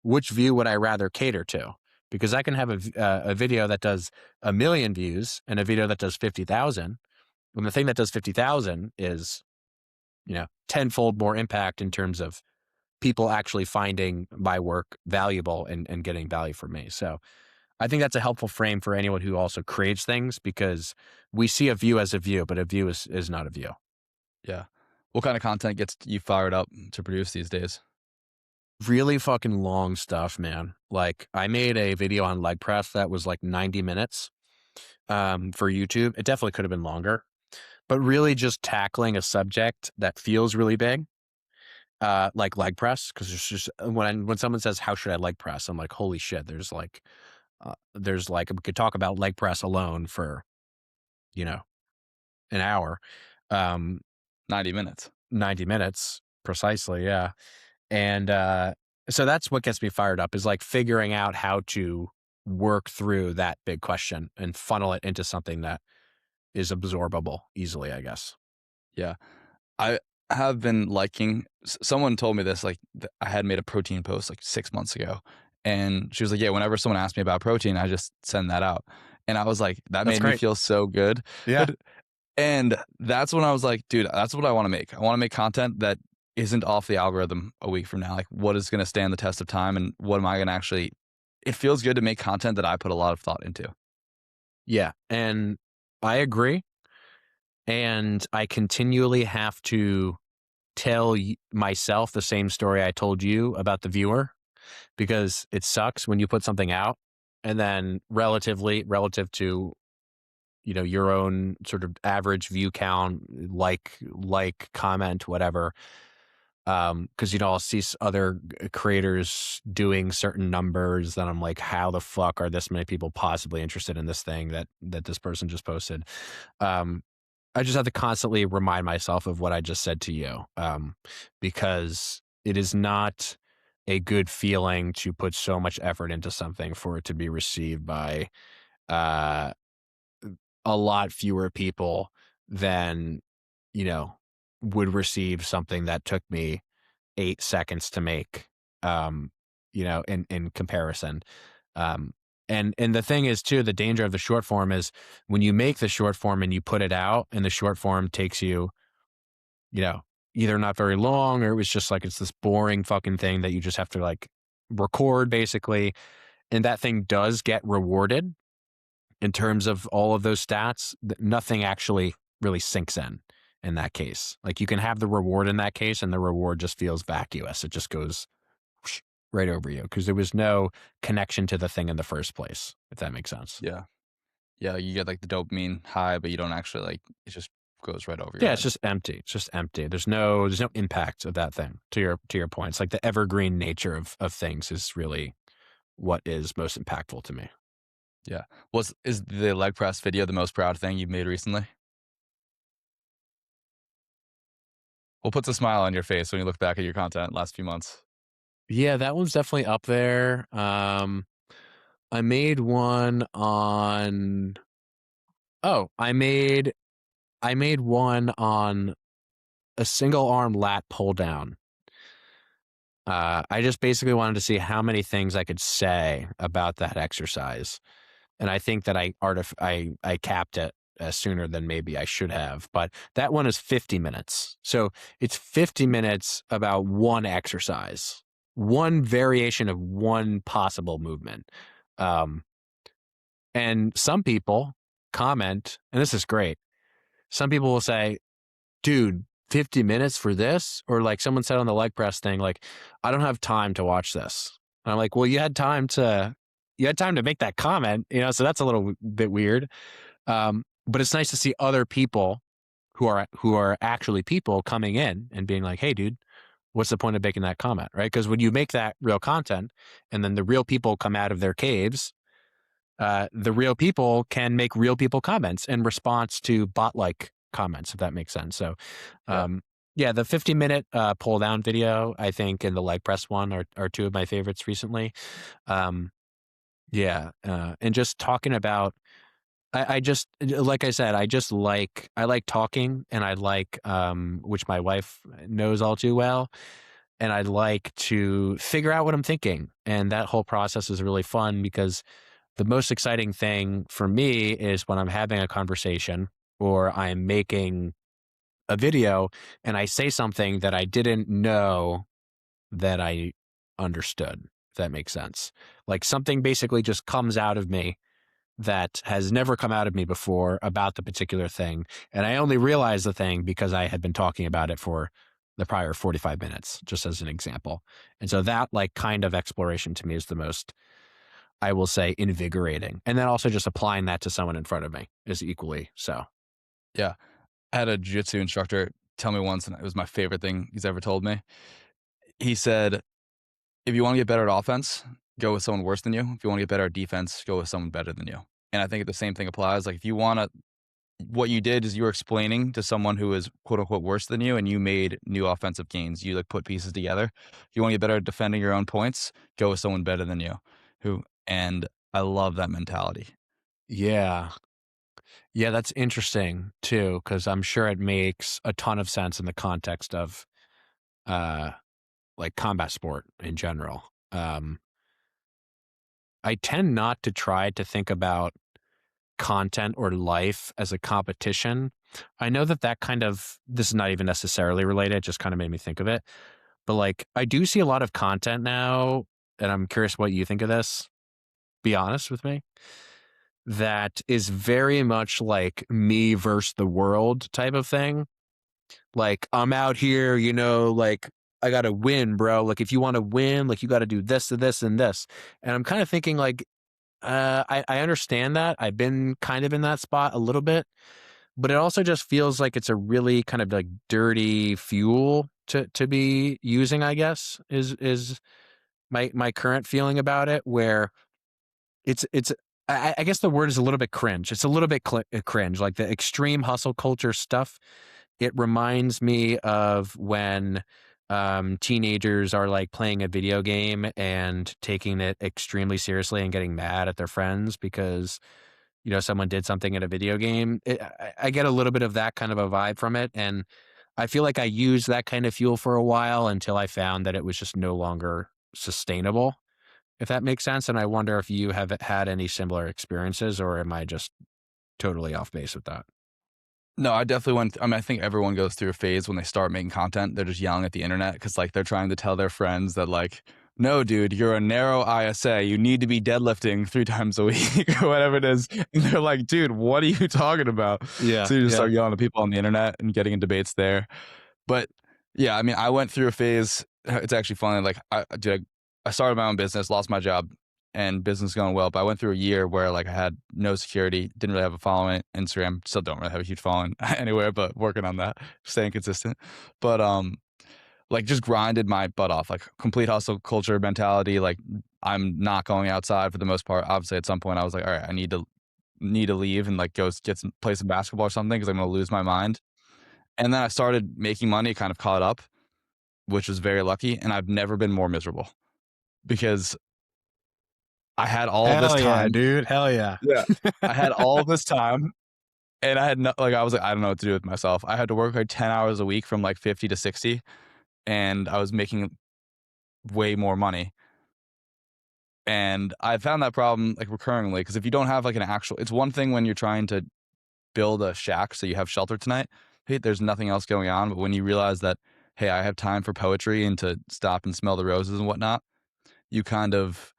Which view would I rather cater to? Because I can have a video that does 1 million views and a video that does 50,000. And the thing that does 50,000 is, tenfold more impact in terms of people actually finding my work valuable and getting value from me. So I think that's a helpful frame for anyone who also creates things because we see a view as a view, but a view is not a view. yeah. What kind of content gets you fired up to produce these days? Really fucking long stuff, man. Like I made a video on leg press that was like 90 minutes for YouTube. It definitely could have been longer, but really just tackling a subject that feels really big. Like leg press, because it's just when someone says, "How should I leg press?" I'm like, "Holy shit!" There's like we could talk about leg press alone for you know an hour, um, 90 minutes. 90 minutes precisely, yeah. And so that's what gets me fired up is like figuring out how to. work through that big question and funnel it into something that is absorbable easily, I guess. Yeah. I have been liking someone told me this, like, I had made a protein post, like, 6 months ago, and she was like, "Yeah, whenever someone asks me about protein, I just send that out." And I was like, that That's made me great. feel so good. Yeah. And that's when I was like, "Dude, that's what I wanna make." I wanna make content that isn't off the algorithm a week from now. Like, what is gonna stand the test of time, and what am I gonna actually it feels good to make content that I put a lot of thought into. Yeah. And I agree. And I continually have to tell myself the same story I told you about the viewer because it sucks when you put something out and then relative to your own sort of average view count, comment, whatever. Because I'll see other creators doing certain numbers that I'm like, how the fuck are this many people possibly interested in this thing that this person just posted? Um, I just have to constantly remind myself of what I just said to you, because it is not a good feeling to put so much effort into something for it to be received by uh, a lot fewer people than you know would receive something that took me 8 seconds to make. In comparison. Um, and the thing is too, the danger of the short form is when you make the short form and you put it out, and the short form takes you, you know, either not very long or it was just like it's this boring fucking thing that you just have to like record basically, and that thing does get rewarded in terms of all of those stats. Nothing actually really sinks in that case. Like you can have the reward in that case, and the reward just feels vacuous. It just goes right over you because there was no connection to the thing in the first place, if that makes sense. Yeah. Yeah, you get, like, the dopamine high, but you don't actually, like it just goes right over your Yeah, it's head. just empty. It's just empty. There's no impact of that thing to your point. It's like the evergreen nature of things is really what is most impactful to me. Yeah. Is the leg press video the most proud thing you've made recently? What puts a smile on your face when you look back at your content last few months? Yeah, that one's definitely up there. I made one on oh, I made one on a single arm lat pull down. I just basically wanted to see how many things I could say about that exercise, and I think that I capped it sooner than maybe I should have. But that one is 50 minutes, so it's 50 minutes about one exercise, one variation of one possible movement. Um, and some people comment, and this is great. Some people will say, dude, 50 minutes for this? Or like someone said on the leg press thing, like, I don't have time to watch this. And I'm like, well, you had time to make that comment, so that's a little bit weird. But it's nice to see other people who are actually people coming in and being like, hey, dude, what's the point of making that comment? Right. Because when you make that real content and then the real people come out of their caves, the real people can make real people comments in response to bot like comments, if that makes sense. So, Yeah. yeah, the 50-minute pull down video, I think, and the leg press one are two of my favorites recently. Um, yeah, and just talking about, I just like I said, I like talking, and I like which my wife knows all too well, and I like to figure out what I'm thinking, and that whole process is really fun because the most exciting thing for me is when I'm having a conversation or I'm making a video and I say something that I didn't know that I understood, if that makes sense. Like something basically just comes out of me that has never come out of me before about the particular thing. And I only realized the thing because I had been talking about it for the prior 45 minutes, just as an example. And so that like kind of exploration to me is the most, I will say, invigorating. And then also just applying that to someone in front of me is equally so. Yeah. I had a jiu-jitsu instructor tell me once, and it was my favorite thing he's ever told me. He said, "If you wanna get better at offense, go with someone worse than you. If you wanna get better at defense, go with someone better than you." And I think the same thing applies, like, if you wanna what you did is you were explaining to someone who is quote unquote worse than you, and you made new offensive gains. You like put pieces together. If you want to get better at defending your own points, go with someone better than you. Who and I love that mentality. Yeah. Yeah, that's interesting too, because I'm sure it makes a ton of sense in the context of, uh, like, combat sport in general. I tend not to try to think about content or life as a competition. I know that that kind of this is not even necessarily related, it just kinda made me think of it. But, like, I do see a lot of content now, and I'm curious what you think of this. Be honest with me. That is very much like me versus the world type of thing. Like, I'm out here, like, I gotta win, bro. Like, if you wanna win, like, you gotta do this to this and this. And I'm kinda thinking, like, I understand that. I've been kind of in that spot a little bit, but it also just feels like it's a really kind of, like, dirty fuel to be using, I guess, is my current feeling about it, where it's I guess the word is a little bit cringe. It's a little bit cringe, like the extreme hustle culture stuff. It reminds me of when teenagers are like playing a video game and taking it extremely seriously and getting mad at their friends because someone did something in a video game. I get a little bit of that kind of a vibe from it, and I feel like I used that kind of fuel for a while until I found that it was just no longer sustainable, if that makes sense. And I wonder if you have had any similar experiences, or am I just totally off base with that? No, I definitely went I mean, I think everyone goes through a phase when they start making content, they're just yelling at the internet because like, they're trying to tell their friends that, like, "No, dude, you're a narrow ISA, you need to be deadlifting 3 times a week," or whatever it is, and they're like, "Dude, what are you talking about?" Yeah, So you just yeah. start yelling at people on the internet and getting in debates there. But, yeah, I mean, I went through a phase it's actually funny, like, I started my own business, lost my job, and business going well, but I went through a year where, like, I had no security, didn't really have a following on Instagram, still don't really have a huge following anywhere, but working on that, staying consistent. But, like, just grinded my butt off, like, complete hustle culture mentality, like, I'm not going outside for the most part. Obviously, at some point, I was like, "Alright, I need to leave and, like, go get some play some basketball or something because 'cause I'm gonna lose my mind." And then I started making money, kind of caught up, which was very lucky, and I've never been more miserable because I had all this Hell yeah, time. dude. Hell yeah. Yeah. I had all this time, and I had no like, I was like, "I don't know what to do with myself." I had to work, like, 10 hours a week from, like, 50 to 60, and I was making way more money, and I found that problem, like, recurringly because if you don't have, like, an actual it's one thing when you're trying to build a shack so you have shelter tonight, hey, there's nothing else going on, but when you realize that, "Hey, I have time for poetry and to stop and smell the roses and whatnot," you kind of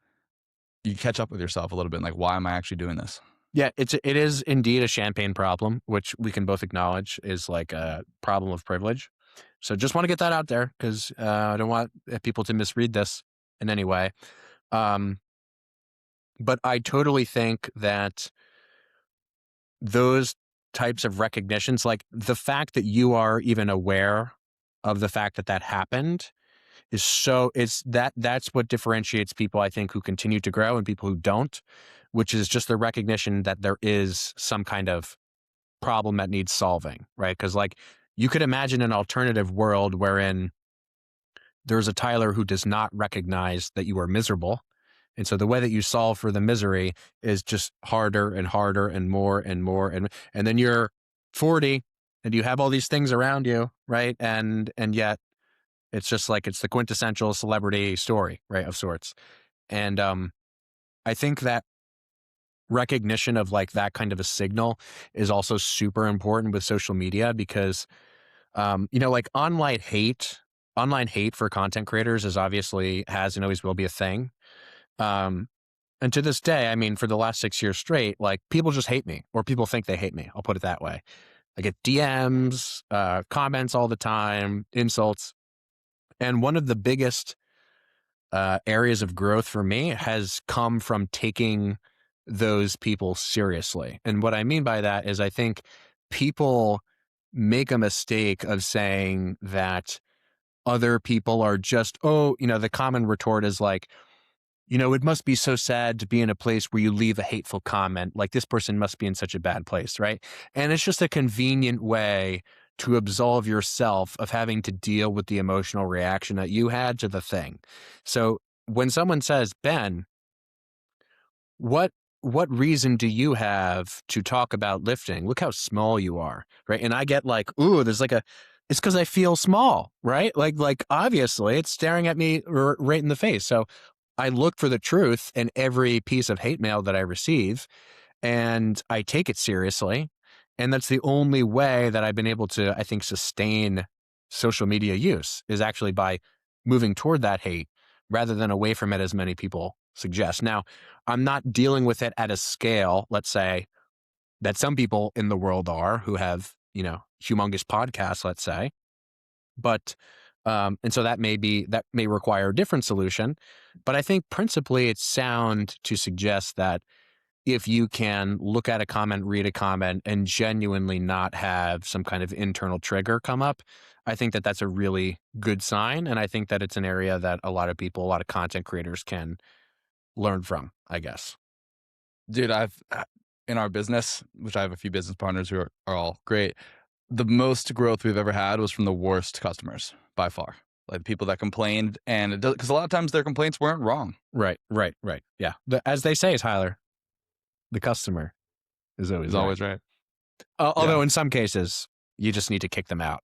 you catch up with yourself a little bit, and like, "Why am I actually doing this?" Yeah, it is indeed a champagne problem, which we can both acknowledge is like a problem of privilege. So just want to get that out there because I don't want people to misread this in any way. Um, but I totally think that those types of recognitions, like the fact that you are even aware of the fact that that happened, is so it's that's what differentiates people, I think, who continue to grow and people who don't, which is just the recognition that there is some kind of problem that needs solving, right? Because, like, you could imagine an alternative world wherein there's a Tyler who does not recognize that you are miserable. And so the way that you solve for the misery is just harder and harder and more and more. And then you're 40 and you have all these things around you, right? And yet it's just like it's the quintessential celebrity story, right? Of sorts. And I think that recognition of like that kind of a signal is also super important with social media because like online hate for content creators is obviously has and always will be a thing. Um, and to this day, I mean, for the last 6 years straight, like people just hate me or people think they hate me. I'll put it that way. I get DMs, comments all the time, insults. And one of the biggest areas of growth for me has come from taking those people seriously. And what I mean by that is I think people make a mistake of saying that other people are just, oh, the common retort is like, it must be so sad to be in a place where you leave a hateful comment. Like this person must be in such a bad place, right? And it's just a convenient way to absolve yourself of having to deal with the emotional reaction that you had to the thing. So when someone says, Ben, what what reason do you have to talk about lifting? Look how small you are, right? And I get like, ooh, there's like a, it's because I feel small, right? Like obviously it's staring at me right in the face. So I look for the truth in every piece of hate mail that I receive, and I take it seriously. And that's the only way that I've been able to, I think, sustain social media use, is actually by moving toward that hate rather than away from it, as many people suggest. Now, I'm not dealing with it at a scale, let's say, that some people in the world are, who have, humongous podcasts, let's say. But and so that may require a different solution. But I think principally it's sound to suggest that if you can look at a comment, read a comment, and genuinely not have some kind of internal trigger come up, I think that that's a really good sign. And I think that it's an area that a lot of people, a lot of content creators can learn from, I guess. Dude, in our business, which I have a few business partners who are all great, the most growth we've ever had was from the worst customers by far. Like people that complained, and it does, because a lot of times their complaints weren't wrong. Right, right, right. Yeah. As they say, Tyler, the customer is always It's right. always right. Yeah. Although in some cases, you just need to kick them out,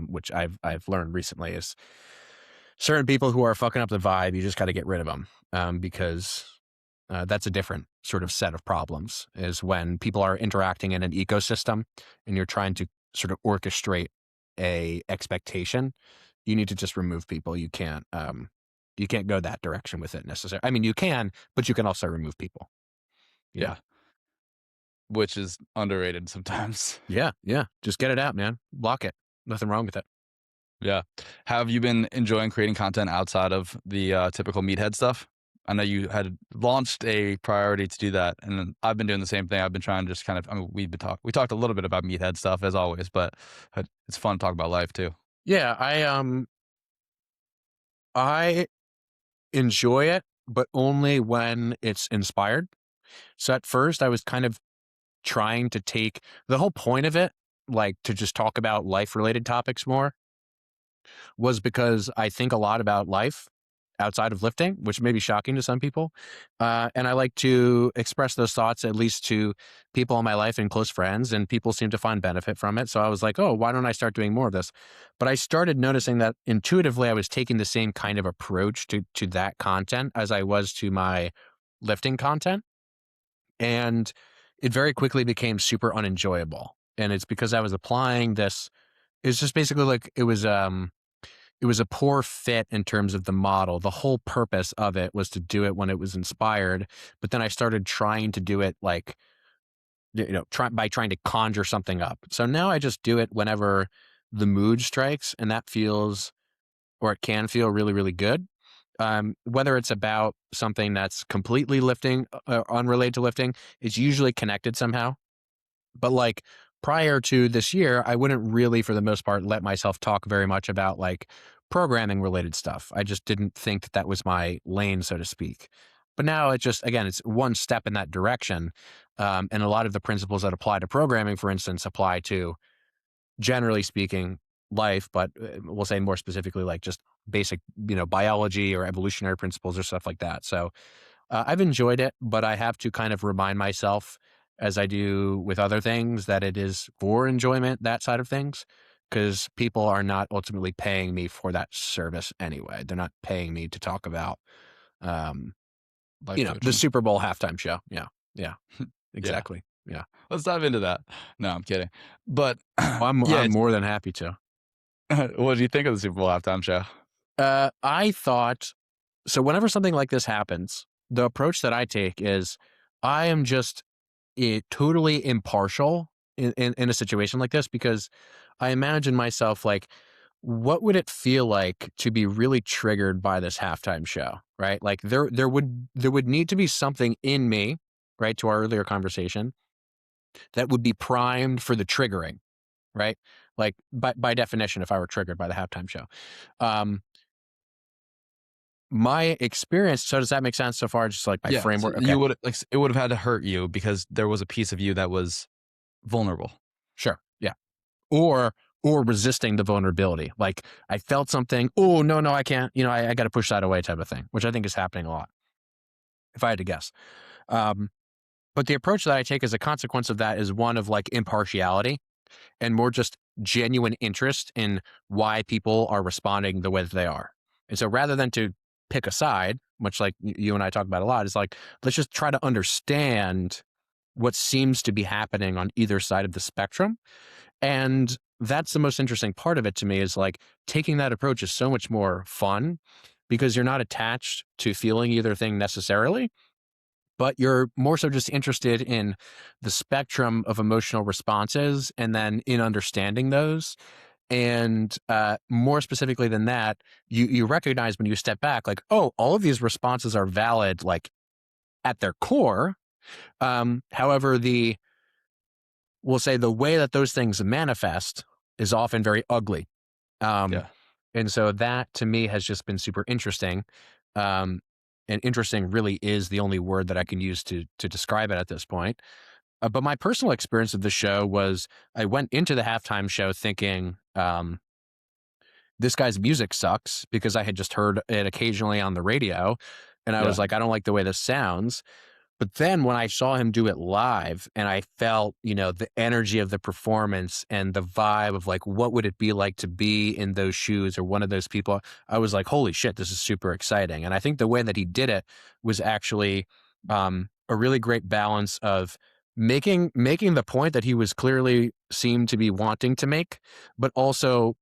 which I've learned recently is certain people who are fucking up the vibe. You just got to get rid of them, because that's a different sort of set of problems. Is when people are interacting in an ecosystem and you're trying to sort of orchestrate a expectation. You need to just remove people. You can't go that direction with it necessarily. I mean, you can, but you can also remove people. Yeah. Yeah. Which is underrated sometimes. Yeah. Yeah. Just get it out, man. Block it. Nothing wrong with it. Yeah. Have you been enjoying creating content outside of the typical meathead stuff? I know you had launched a priority to do that, and then I've been doing the same thing. I've been trying to just kind of, I mean, we talked a little bit about meathead stuff as always, but it's fun to talk about life too. Yeah. I enjoy it, but only when it's inspired. So at first I was kind of trying to take the whole point of it, like to just talk about life related topics more, was because I think a lot about life outside of lifting, which may be shocking to some people. And I like to express those thoughts, at least to people in my life and close friends, and people seem to find benefit from it. So I was like, oh, why don't I start doing more of this? But I started noticing that intuitively I was taking the same kind of approach to that content as I was to my lifting content. And it very quickly became super unenjoyable. And it's because I was applying this. It's just basically like it was a poor fit in terms of the model. The whole purpose of it was to do it when it was inspired, but then I started trying to do it like, by trying to conjure something up. So now I just do it whenever the mood strikes, and that feels, or it can feel, really, really good. Whether it's about something that's completely lifting, unrelated to lifting, it's usually connected somehow. But like prior to this year, I wouldn't really, for the most part, let myself talk very much about like programming related stuff. I just didn't think that that was my lane, so to speak. But now it just, again, it's one step in that direction. And a lot of the principles that apply to programming, for instance, apply to, generally speaking, life, but we'll say more specifically, like just basic, biology or evolutionary principles or stuff like that. So I've enjoyed it, but I have to kind of remind myself, as I do with other things, that it is for enjoyment, that side of things, because people are not ultimately paying me for that service anyway. They're not paying me to talk about, um, Life the coaching. Super Bowl halftime show. Yeah. Yeah. Yeah. Exactly. Yeah. Let's dive into that. No, I'm kidding. But Well, yeah, I'm more than happy to. what do you think of the Super Bowl halftime show? I thought so. Whenever something like this happens, the approach that I take is I am just totally impartial in a situation like this, because I imagine myself like, what would it feel like to be really triggered by this halftime show, right? Like there would need to be something in me, right, to our earlier conversation, that would be primed for the triggering, right? Like by definition, if I were triggered by the halftime show, um, my experience. So does that make sense so far? Just like my Yeah, so framework. Okay, you would like it would have had to hurt you because there was a piece of you that was vulnerable. sure, yeah. Or resisting the vulnerability. Like I felt something, oh no, no, I can't, I got to push that away type of thing, which I think is happening a lot, if I had to guess. Um, but the approach that I take as a consequence of that is one of like impartiality and more just genuine interest in why people are responding the way that they are. And so rather than to pick a side, much like you and I talk about a lot, is like, let's just try to understand what seems to be happening on either side of the spectrum. And that's the most interesting part of it to me is like taking that approach is so much more fun because you're not attached to feeling either thing necessarily, but you're more so just interested in the spectrum of emotional responses and then in understanding those. And more specifically than that, you recognize when you step back, like, oh, all of these responses are valid, like at their core. However, we'll say the way that those things manifest is often very ugly. Um, Yeah. and so that to me has just been super interesting. Um, and interesting really is the only word that I can use to describe it at this point. But my personal experience of the show was I went into the halftime show thinking, this guy's music sucks because I had just heard it occasionally on the radio. And I was Yeah. like, I don't like the way this sounds. But then when I saw him do it live and I felt, the energy of the performance and the vibe of like, what would it be like to be in those shoes or one of those people? I was like, holy shit, this is super exciting. And I think the way that he did it was actually a really great balance of making the point that he was clearly seemed to be wanting to make, but also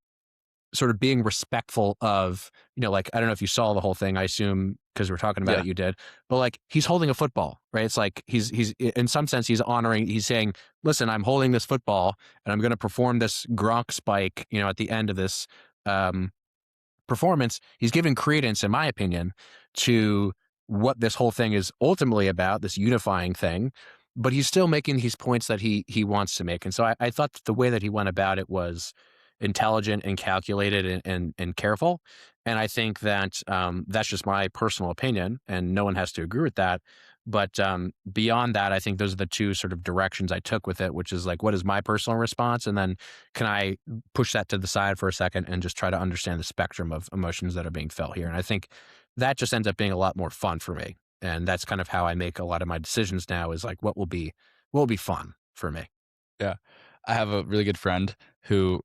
sort of being respectful of, like, I don't know if you saw the whole thing, I assume because we're talking about Yeah. it, you did, but like he's holding a football, right? It's like he's in some sense he's saying, listen, I'm holding this football and I'm going to perform this Gronk spike, at the end of this um, performance. He's giving credence, in my opinion, to what this whole thing is ultimately about, this unifying thing, but he's still making these points that he wants to make. And so I thought that the way that he went about it was intelligent and calculated and careful. And I think that that's just my personal opinion, and no one has to agree with that. But beyond that, I think those are the two sort of directions I took with it, which is like, what is my personal response? And then can I push that to the side for a second and just try to understand the spectrum of emotions that are being felt here? And I think that just ends up being a lot more fun for me. And that's kind of how I make a lot of my decisions now is like, what will be fun for me? Yeah. I have a really good friend who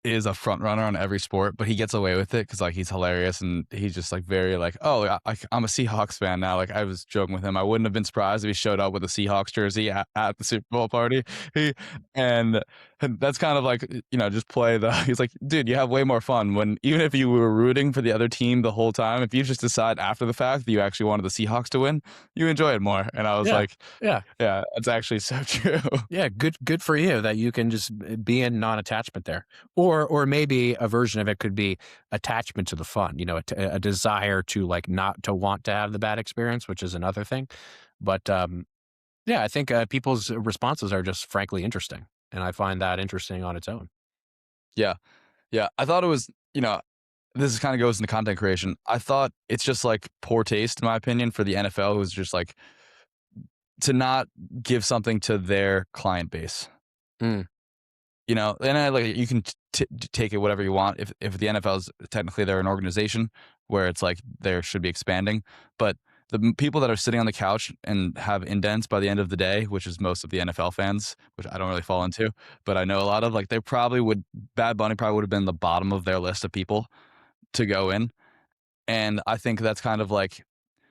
is a front runner on every sport, but he gets away with it because like he's hilarious and he's just like very like, oh, I'm a Seahawks fan now. Like I was joking with him, I wouldn't have been surprised if he showed up with a Seahawks jersey at the Super Bowl party. He and that's kind of like just play the. He's like, dude, you have way more fun when even if you were rooting for the other team the whole time, if you just decide after the fact that you actually wanted the Seahawks to win, you enjoy it more. And I was Yeah. like, Yeah. yeah, that's actually so true. Yeah, good for you that you can just be in non-attachment there. Or maybe a version of it could be attachment to the fun, a desire to like not to want to have the bad experience, which is another thing. But yeah, I think people's responses are just frankly interesting, and I find that interesting on its own. Yeah. Yeah, I thought it was, this kind of goes into content creation. I thought it's just like poor taste, in my opinion, for the NFL, who's just like to not give something to their client base. Mm, And I like you can take it whatever you want. If the NFL is technically they're an organization where it's like there should be expanding, but the people that are sitting on the couch and have indents by the end of the day, which is most of the NFL fans, which I don't really fall into, but I know a lot of like they probably would Bad Bunny probably would have been the bottom of their list of people to go in. And I think that's kind of like,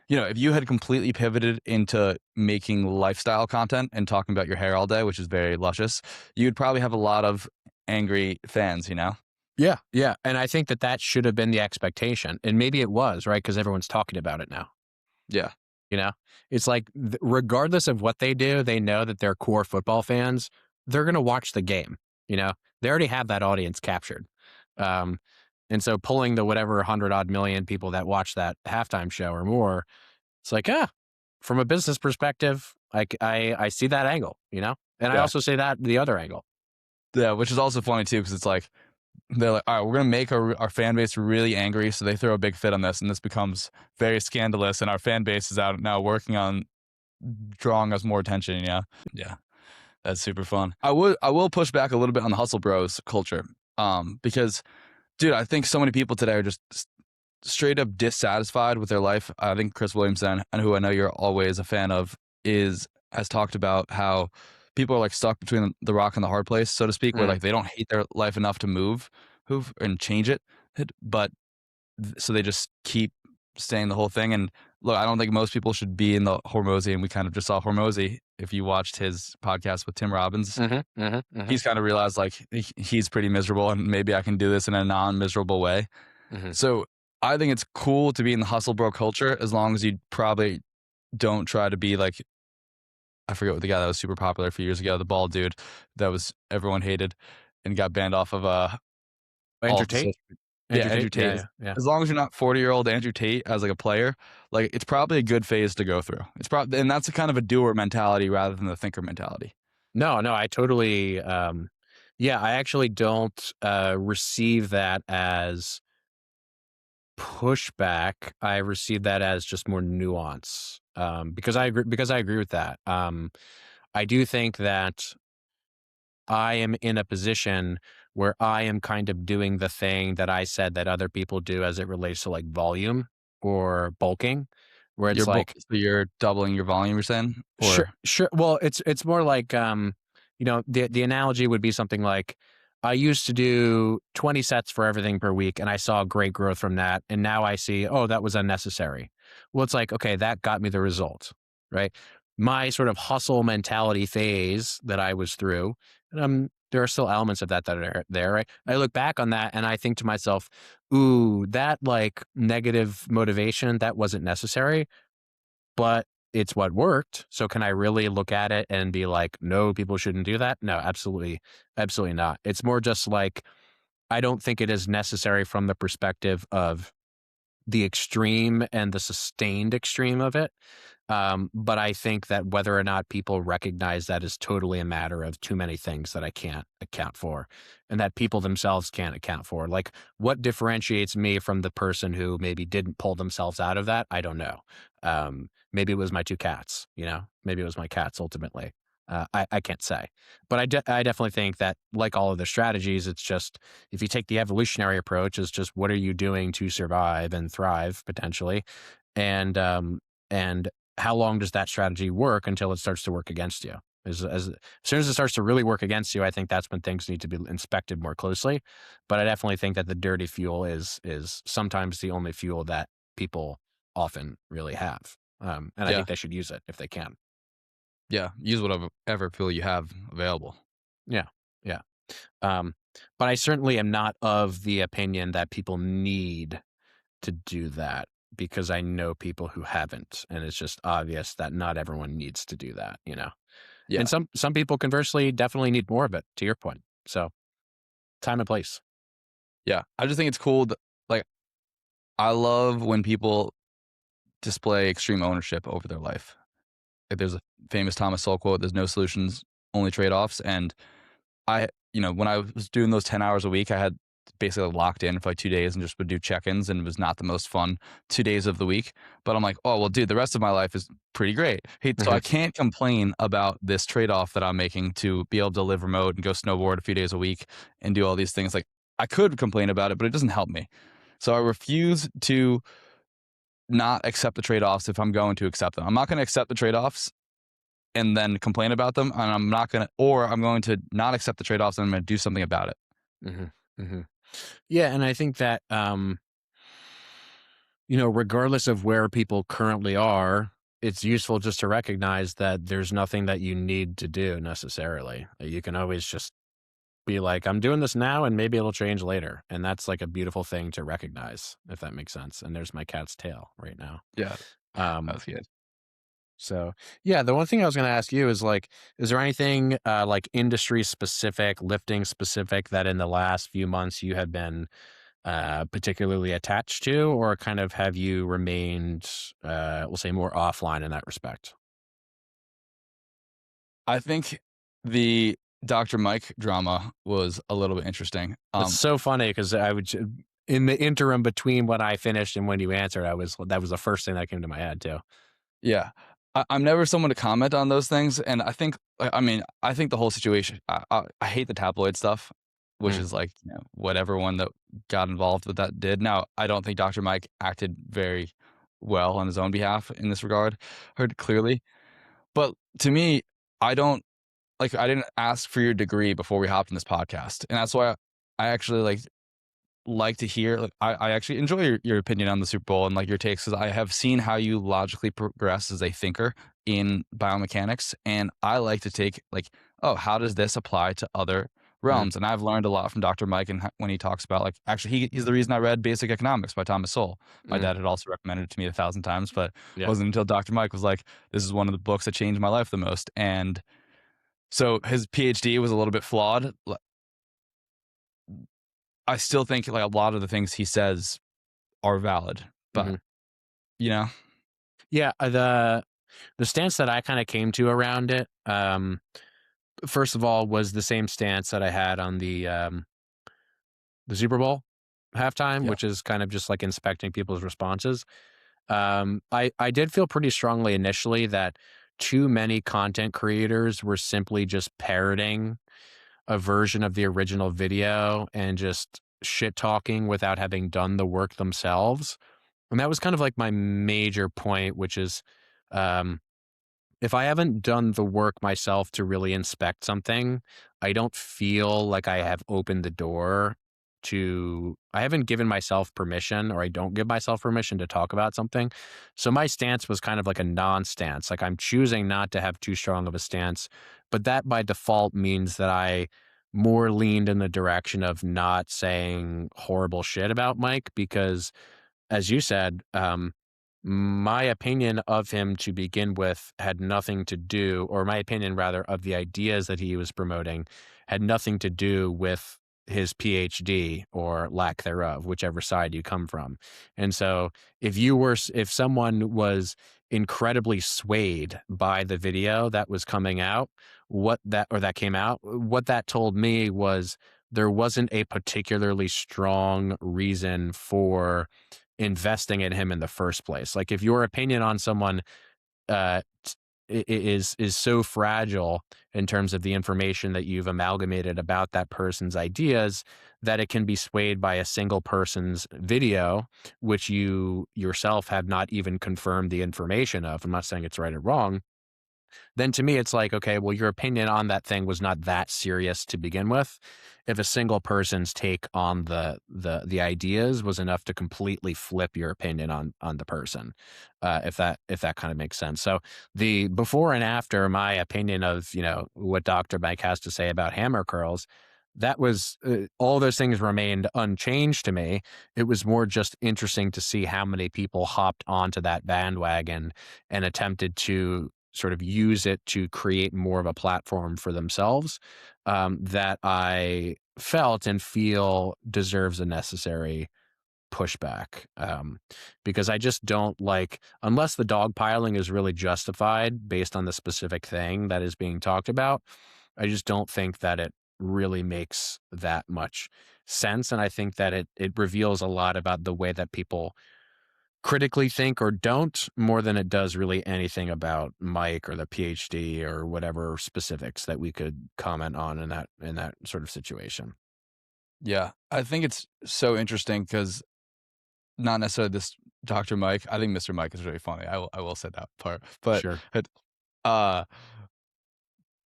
if you had completely pivoted into making lifestyle content and talking about your hair all day, which is very luscious, you'd probably have a lot of angry fans. yeah, yeah, and I think that that should have been the expectation, and maybe it was right because everyone's talking about it now. Yeah. You know, it's like regardless of what they do, they know that they're core football fans. They're going to watch the game. They already have that audience captured. Um, and so pulling the whatever 100 odd million people that watch that halftime show or more, it's like, from a business perspective, I see that angle, and I Yeah. also say that the other angle. Yeah. Which is also funny too, because it's like, they're like, all right, we're going to make our fan base really angry. So they throw a big fit on this, and this becomes very scandalous. And our fan base is out now working on drawing us more attention. Yeah. Yeah. That's super fun. I will push back a little bit on the hustle bros culture. Because dude, I think so many people today are just straight up dissatisfied with their life. I think Chris Williamson, and who I know you're always a fan of, is has talked about how people are like stuck between the rock and the hard place, so to speak, where Mm, like they don't hate their life enough to move and change it, but so they just keep staying the whole thing. And look, I don't think most people should be in the Hormozy, and we kind of just saw Hormozy. If you watched his podcast with Tim Robbins, mhm, mhm, mhm, he's kind of realized like he's pretty miserable, and maybe I can do this in a non-miserable way. mhm. So I think it's cool to be in the hustle bro culture as long as you probably don't try to be like, I forget what the guy that was super popular a few years ago, the bald dude that was everyone hated and got banned off of all Andrew of the Tate? social. Yeah, Andrew Andrew Tate? Tate. Yeah, yeah. As long as you're not 40-year-old Andrew Tate as like a player, like it's probably a good phase to go through. It's probably, and that's a kind of a doer mentality rather than the thinker mentality. No, no, I totally, yeah, I actually don't, receive that as pushback. I receive that as just more nuance, because I agree with that. I do think that I am in a position where I am kind of doing the thing that I said that other people do as it relates to, like, volume or bulking, where it's like, So you're doubling your volume, you're saying? sure, Or sure. Well, it's more like, the analogy would be something like, I used to do 20 sets for everything per week, and I saw great growth from that, and now I see, oh, that was unnecessary. Well, it's like, okay, that got me the result, right? My sort of hustle mentality phase that I was through, there are still elements of that that are there, right? I look back on that and I think to myself, ooh, that like negative motivation, that wasn't necessary, but it's what worked. So can I really look at it and be like, no, people shouldn't do that? No, absolutely, absolutely not. It's more just like, I don't think it is necessary from the perspective of the extreme and the sustained extreme of it. But I think that whether or not people recognize that is totally a matter of too many things that I can't account for and that people themselves can't account for. Like, what differentiates me from the person who maybe didn't pull themselves out of that? I don't know. Maybe it was my two cats, maybe it was my cats ultimately. I can't say. But I definitely think that, like all of the strategies, it's just, if you take the evolutionary approach, it's just what are you doing to survive and thrive potentially, and and how long does that strategy work until it starts to work against you? As soon as it starts to really work against you, I think that's when things need to be inspected more closely. But I definitely think that the dirty fuel is sometimes the only fuel that people often really have, and I yeah, think they should use it if they can. yeah, use whatever fuel you have available. Yeah, yeah. Um, but I certainly am not of the opinion that people need to do that, because I know people who haven't, and it's just obvious that not everyone needs to do that. And Yeah, some people conversely definitely need more of it, to your point. So, time and place. yeah. I just think it's cool that, like, I love when people display extreme ownership over their life. Like, there's a famous Thomas Sowell quote, "There's no solutions, only trade-offs," and when I was doing those 10 hours a week, I had basically locked in for like 2 days and just would do check-ins, and it was not the most fun 2 days of the week. But I'm like, "Oh, well, dude, the rest of my life is pretty great." Hey, so Mhm, I can't complain about this trade-off that I'm making to be able to live remote and go snowboard a few days a week and do all these things. Like, I could complain about it, but it doesn't help me. So I refuse to not accept the trade-offs if I'm going to accept them. I'm not gonna accept the trade-offs and then complain about them, and I'm going to not accept the trade-offs, and I'm gonna do something about it. mhm, mhm. Yeah, and I think that, regardless of where people currently are, it's useful just to recognize that there's nothing that you need to do necessarily. You can always just be like, I'm doing this now and maybe it'll change later. And that's like a beautiful thing to recognize, if that makes sense. And there's my cat's tail right now. Yeah, Um, that's good. so yeah, the one thing I was going to ask you is like, is there anything like industry specific, lifting specific that in the last few months you have been particularly attached to, or kind of have you remained, we'll say, more offline in that respect? I think the Dr. Mike drama was a little bit interesting. It's so funny because in the interim between when I finished and when you answered, that was the first thing that came to my head too. Yeah. I'm never someone to comment on those things, and I think, I mean, I think the whole situation, I hate the tabloid stuff. which Mm, is like, what everyone that got involved with that did. Now, I don't think Dr. Mike acted very well on his own behalf in this regard, heard clearly. But to me, I don't I didn't ask for your degree before we hopped in this podcast. And that's why I actually like to hear I actually enjoy your opinion on the Super Bowl and like your takes because I have seen how you logically progress as a thinker in biomechanics. And I like to take oh, how does this apply to other mm, realms? And I've learned a lot from Dr. Mike and when he talks about actually he's the reason I read Basic Economics by Thomas Sowell. My mm, dad had also recommended it to me 1,000 times, but it yeah. wasn't until Dr. Mike was like, this is one of the books that changed my life the most. And so his PhD was a little bit flawed. I still think a lot of the things he says are valid, but Mhm. you know, Yeah, the stance that I kinda came to around it, first of all, was the same stance that I had on the Super Bowl halftime, yeah, which is kind of just, like, inspecting people's responses. I did feel pretty strongly initially that too many content creators were simply just parroting a version of the original video and just shit talking without having done the work themselves. And that was kind of like my major point, which is, um, if I haven't done the work myself to really inspect something, I don't feel like I have opened the door I haven't given myself permission, or I don't give myself permission to talk about something. So my stance was kind of like a non-stance. Like I'm choosing not to have too strong of a stance, but that by default means that I more leaned in the direction of not saying horrible shit about Mike because as you said, my opinion of him to begin with had nothing to do, or my opinion rather, of the ideas that he was promoting had nothing to do with his PhD or lack thereof, whichever side you come from. And so if someone was incredibly swayed by the video that was coming out, that came out, what that told me was there wasn't a particularly strong reason for investing in him in the first place. Like if your opinion on someone is so fragile in terms of the information that you've amalgamated about that person's ideas that it can be swayed by a single person's video, which you yourself have not even confirmed the information of. I'm not saying it's right or wrong, then to me it's like, okay, well, your opinion on that thing was not that serious to begin with. If a single person's take on the ideas was enough to completely flip your opinion on the person, if that kind of makes sense. So the before and after my opinion of what Dr. Mike has to say about hammer curls, that was all those things remained unchanged to me. It was more just interesting to see how many people hopped onto that bandwagon and attempted to sort of use it to create more of a platform for themselves, that I felt and feel deserves a necessary pushback. Because I just don't like, unless the dogpiling is really justified based on the specific thing that is being talked about, I just don't think that it really makes that much sense. And I think that it reveals a lot about the way that people critically think or don't more than it does really anything about Mike or the PhD or whatever specifics that we could comment on in that sort of situation. yeah. I think it's so interesting because not necessarily this Dr. Mike. I think Mr. Mike is really funny. I will say that part, but Sure. it, uh,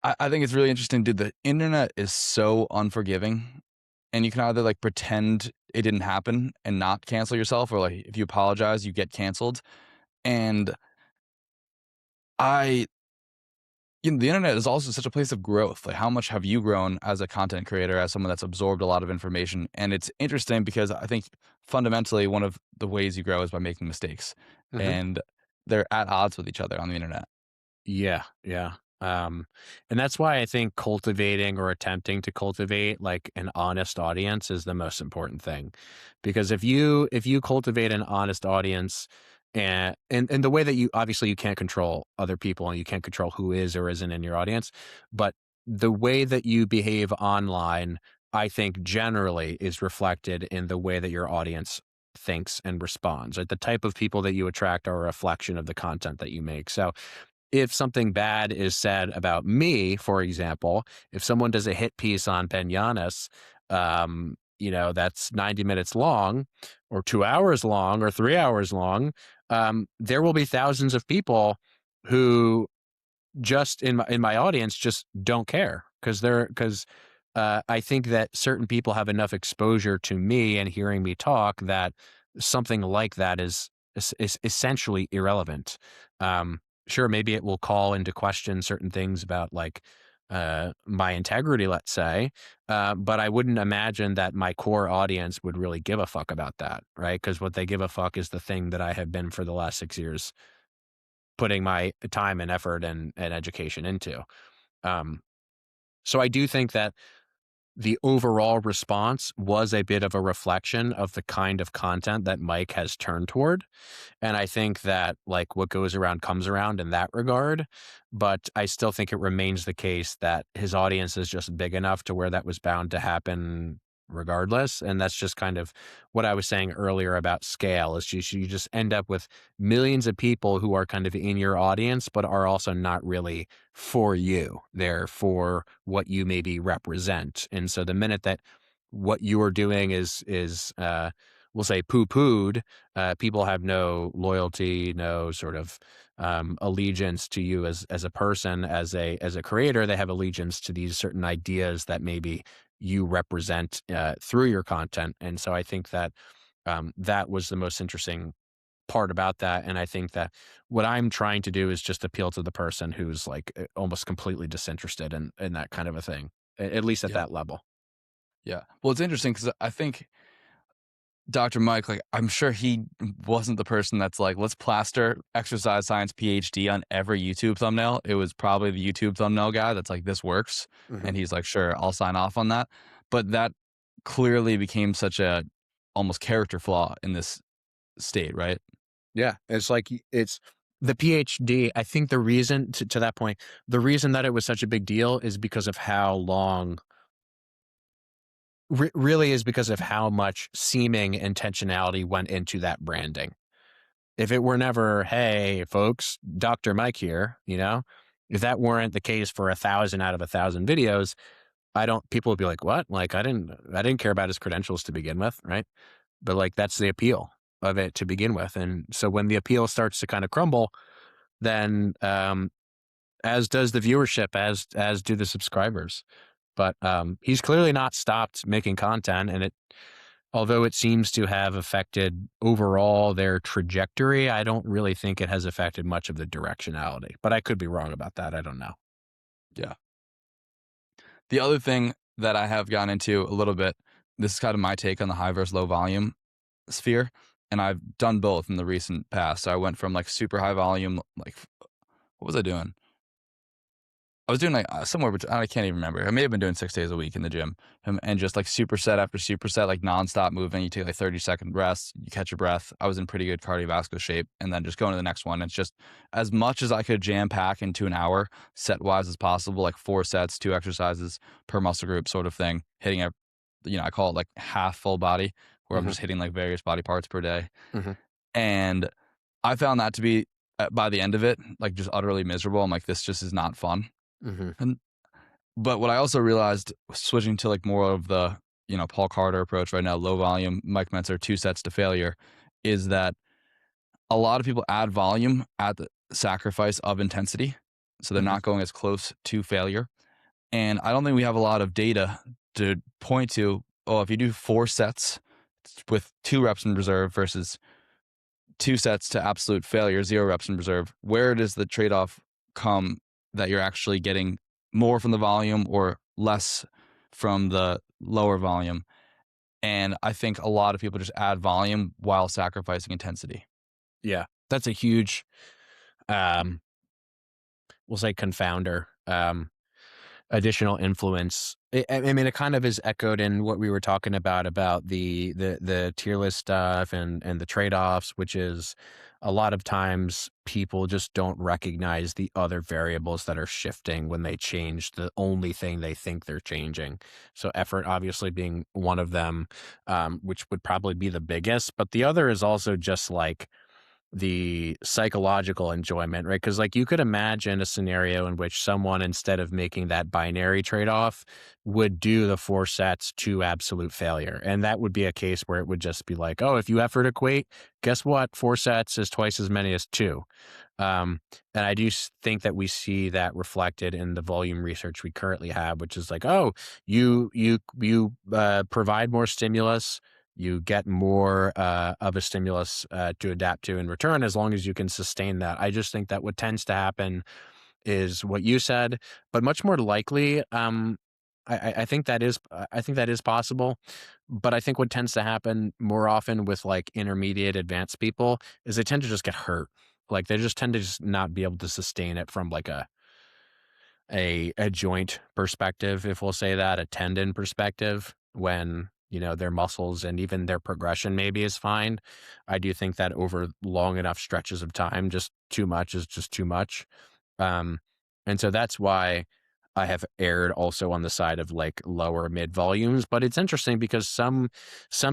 I think it's really interesting, dude. The internet is so unforgiving, and you can either pretend it didn't happen and not cancel yourself, or if you apologize, you get canceled. And I the internet is also such a place of growth. How much have you grown as a content creator, as someone that's absorbed a lot of information? And it's interesting because I think fundamentally one of the ways you grow is by making mistakes, Mhm. and they're at odds with each other on the internet. Yeah, yeah. And that's why I think cultivating or attempting to cultivate like an honest audience is the most important thing. Because if you cultivate an honest audience and the way that you can't control other people and you can't control who is or isn't in your audience, but the way that you behave online, I think generally is reflected in the way that your audience thinks and responds. Right? The type of people that you attract are a reflection of the content that you make. So if something bad is said about me, for example, if someone does a hit piece on Benyanis, that's 90 minutes long or 2 hours long or 3 hours long, there will be thousands of people who just in my audience just don't care because I think that certain people have enough exposure to me and hearing me talk that something like that is essentially irrelevant. Um, sure, maybe it will call into question certain things about like my integrity, let's say, but I wouldn't imagine that my core audience would really give a fuck about that, right? Because what they give a fuck is the thing that I have been for the last 6 years putting my time and effort and education into. Um, so I do think that the overall response was a bit of a reflection of the kind of content that Mike has turned toward. And I think that like what goes around comes around in that regard. But I still think it remains the case that his audience is just big enough to where that was bound to happen regardless. And that's just kind of what I was saying earlier about scale is you just end up with millions of people who are kind of in your audience, but are also not really for you. They're for what you maybe represent. And so the minute that what you are doing is we'll say poo-pooed, people have no loyalty, no sort of allegiance to you as a person, as a creator. They have allegiance to these certain ideas that maybe you represent through your content. And so I think that that was the most interesting part about that. And I think that what I'm trying to do is just appeal to the person who's like almost completely disinterested in that kind of a thing, at least at Yeah. that level. Yeah. Well, it's interesting because I think Dr. Mike, like, I'm sure he wasn't the person that's like, let's plaster exercise science PhD on every YouTube thumbnail. It was probably the YouTube thumbnail guy that's like, this works. Mhm. And he's like, sure, I'll sign off on that. But that clearly became such a almost character flaw in this state, right? Yeah, it's like it's the PhD. I think the reason to that point, the reason that it was such a big deal is because of how long really is because of how much seeming intentionality went into that branding. If it were never, "Hey, folks, Dr. Mike here," if that weren't the case for 1,000 out of 1,000 videos, I don't people would be like, "What?" Like, I didn't care about his credentials to begin with, right? But, like, that's the appeal of it to begin with, and so when the appeal starts to kinda crumble, then, as does the viewership, as do the subscribers. But, he's clearly not stopped making content, and although it seems to have affected overall their trajectory, I don't really think it has affected much of the directionality, but I could be wrong about that, I don't know. Yeah. The other thing that I have gotten into a little bit, this is kind of my take on the high versus low volume sphere. And I've done both in the recent past. So I went from like super high volume, like, what was I doing? I was doing like somewhere between, I can't even remember. I may have been doing 6 days a week in the gym and just like superset after superset, like nonstop moving. You take like 30-second rests, you catch your breath. I was in pretty good cardiovascular shape and then just going to the next one. It's just as much as I could jam pack into an hour set wise as possible, like 4 sets, 2 exercises per muscle group sort of thing, hitting I call it like half full body where I'm Mhm, just hitting like various body parts per day. mhm, And I found that to be by the end of it, like just utterly miserable. I'm like, this just is not fun. mhm, And but what I also realized switching to like more of the, Paul Carter approach right now, low volume, Mike Mentzer, 2 sets to failure, is that a lot of people add volume at the sacrifice of intensity. So they're mhm, not going as close to failure. And I don't think we have a lot of data to point to, oh, if you do 4 sets with 2 reps in reserve versus 2 sets to absolute failure, 0 reps in reserve, where does the trade off come that you're actually getting more from the volume or less from the lower volume? And I think a lot of people just add volume while sacrificing intensity. yeah. That's a huge, um, we'll say confounder, additional influence. I mean, it kind of is echoed in what we were talking about the tier list stuff and the trade-offs, which is a lot of times people just don't recognize the other variables that are shifting when they change the only thing they think they're changing. So effort obviously being one of them, which would probably be the biggest, but the other is also just like the psychological enjoyment, right? Because like you could imagine a scenario in which someone, instead of making that binary trade-off, would do the 4 sets to absolute failure. And that would be a case where it would just be like, oh, if you effort equate, guess what? 4 sets is twice as many as 2. Um, and I do think that we see that reflected in the volume research we currently have, which is like, oh, you provide more stimulus, you get more of a stimulus to adapt to in return, as long as you can sustain that. I just think that what tends to happen is what you said, but much more likely, I think that is I think that is possible. But I think what tends to happen more often with like intermediate advanced people is they tend to just get hurt. Like they just tend to just not be able to sustain it from like a joint perspective, if we'll say that, a tendon perspective, when, you know, their muscles and even their progression maybe is fine. I do think that over long enough stretches of time, just too much is just too much. Um, and so that's why I have erred also on the side of like lower mid volumes. But it's interesting because some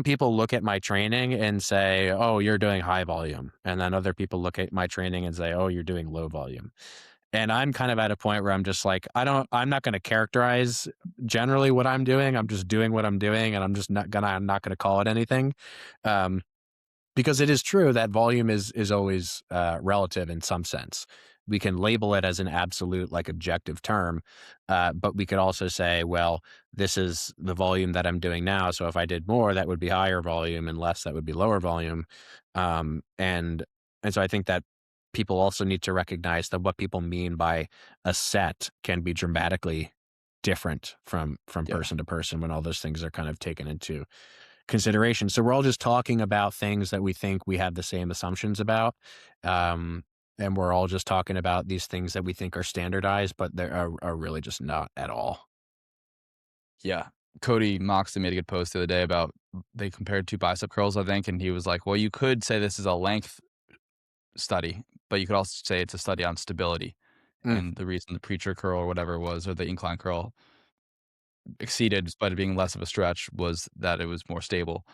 people look at my training and say, "Oh, you're doing high volume," and then other people look at my training and say, "Oh, you're doing low volume." And I'm kind of at a point where I'm just like, I'm not going to characterize generally what I'm doing. I'm just doing what I'm doing, and I'm not gonna call it anything. Um, because it is true that volume is always relative in some sense. We can label it as an absolute, like objective term, but we could also say, well, this is the volume that I'm doing now. So if I did more, that would be higher volume, and less, that would be lower volume. Um, and and so I think that people also need to recognize that what people mean by a set can be dramatically different from Yeah. person to person when all those things are kind of taken into consideration. So we're all just talking about things that we think we have the same assumptions about. Um, and we're all just talking about these things that we think are standardized, but are really just not at all. Yeah. Cody Moxley made a good post the other day about they compared 2 bicep curls, I think, and he was like, "Well, you could say this is a length study, but you could also say it's a study on stability." Mm, And the reason the preacher curl or whatever it was, or the incline curl exceeded despite it being less of a stretch was that it was more stable.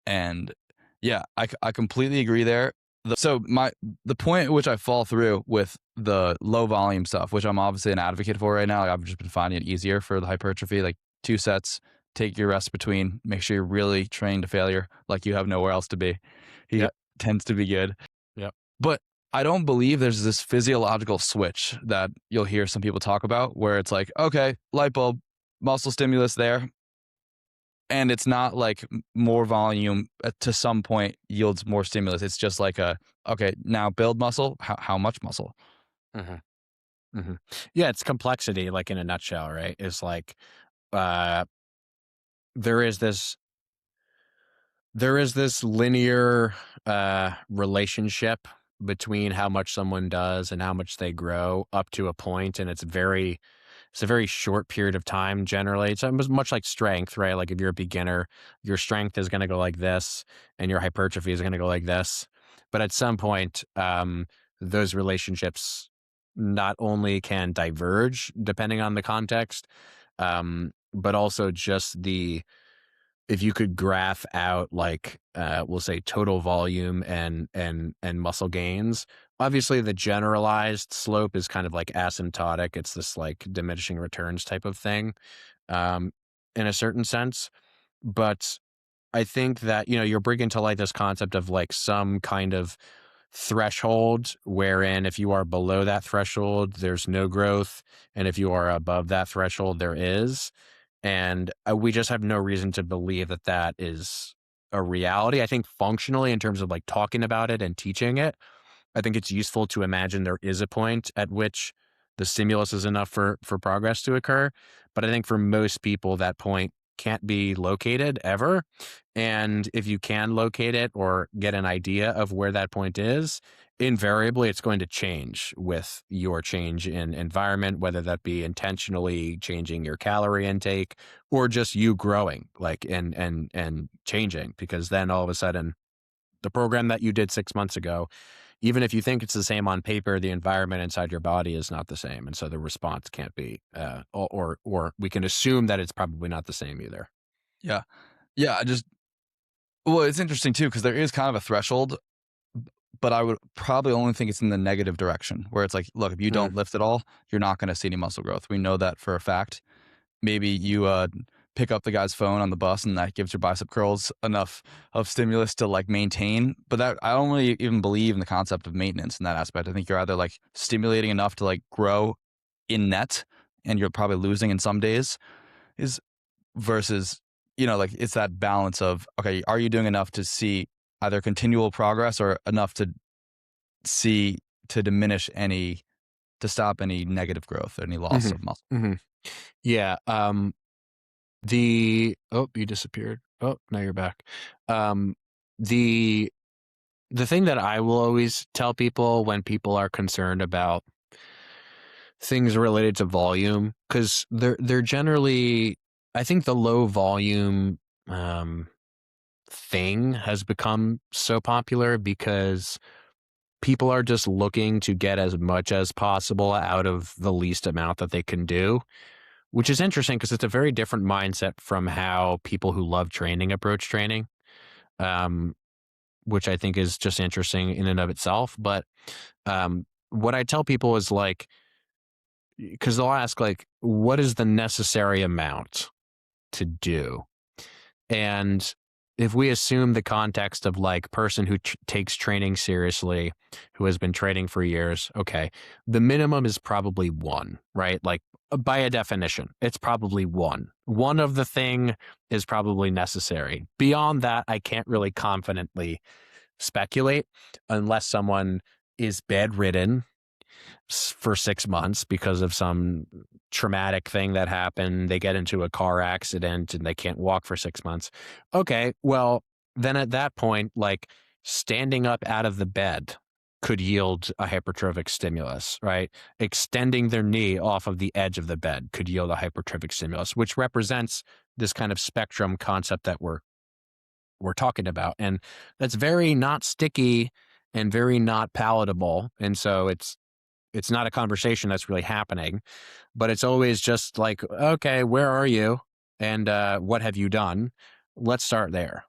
And yeah, I completely agree there. The point at which I fall through with the low volume stuff, which I'm obviously an advocate for right now, like I've just been finding it easier for the hypertrophy, like 2 sets, take your rest between, make sure you're really trained to failure, like you have nowhere else to be. He yep, tends to be good. yep. But I don't believe there's this physiological switch that you'll hear some people talk about where it's like, okay, light bulb, muscle stimulus there, and it's not like more volume to some point yields more stimulus. It's just like a okay, now build muscle. How much muscle? Hmm. Hmm. Yeah, it's complexity, like in a nutshell, right? Is like uh, there is this there is this linear relationship between how much someone does and how much they grow up to a point, and it's a very short period of time generally. It's almost much like strength, right? Like if you're a beginner, your strength is going to go like this, and your hypertrophy is going to go like this. But at some point, those relationships not only can diverge depending on the context, but also just the if you could graph out like we'll say total volume and muscle gains, obviously the generalized slope is kind of like asymptotic. It's this like diminishing returns type of thing, um, in a certain sense. But I think that, you know, you're bringing to light this concept of like some kind of threshold wherein if you are below that threshold, there's no growth. And if you are above that threshold, there is. And we just have no reason to believe that that is a reality. I think functionally, in terms of like talking about it and teaching it, I think it's useful to imagine there is a point at which the stimulus is enough for progress to occur. But I think for most people, that point can't be located ever. And if you can locate it or get an idea of where that point is, invariably it's going to change with your change in environment, whether that be intentionally changing your calorie intake or just you growing, like and changing, because then all of a sudden the program that you did 6 months ago, even if you think it's the same on paper, the environment inside your body is not the same, and so the response can't be, or we can assume that it's probably not the same either. Yeah, yeah. I just well, it's interesting too because there is kind of a threshold, but I would probably only think it's in the negative direction where it's like, look, if you Mm, don't lift at all, you're not going to see any muscle growth. We know that for a fact. Maybe you pick up the guy's phone on the bus and that gives your bicep curls enough of stimulus to like maintain. But that I don't really even believe in the concept of maintenance in that aspect. I think you're either like stimulating enough to like grow in net and you're probably losing in some days is versus, like it's that balance of, okay, are you doing enough to see either continual progress or enough to see to diminish any to stop any negative growth or any loss mhm, of muscle? mhm. Yeah, the oh, you disappeared. Oh, now you're back. Um, the the thing that I will always tell people when people are concerned about things related to volume, because they're generally, I think the low volume um, thing has become so popular because people are just looking to get as much as possible out of the least amount that they can do, which is interesting because it's a very different mindset from how people who love training approach training, um, which I think is just interesting in and of itself. But what I tell people is like, because they'll ask, like, what is the necessary amount to do? And if we assume the context of like person who takes training seriously, who has been training for years, okay, the minimum is probably one, right? Like by a definition, it's probably one. One of the thing is probably necessary. Beyond that, I can't really confidently speculate unless someone is bedridden for 6 months because of some traumatic thing that happened. They get into a car accident and they can't walk for 6 months. Okay, well, then at that point, like standing up out of the bed could yield a hypertrophic stimulus, right? Extending their knee off of the edge of the bed could yield a hypertrophic stimulus, which represents this kind of spectrum concept that we're talking about. And that's very not sticky and very not palatable. And so it's not a conversation that's really happening, but it's always just like, okay, where are you? And what have you done? Let's start there.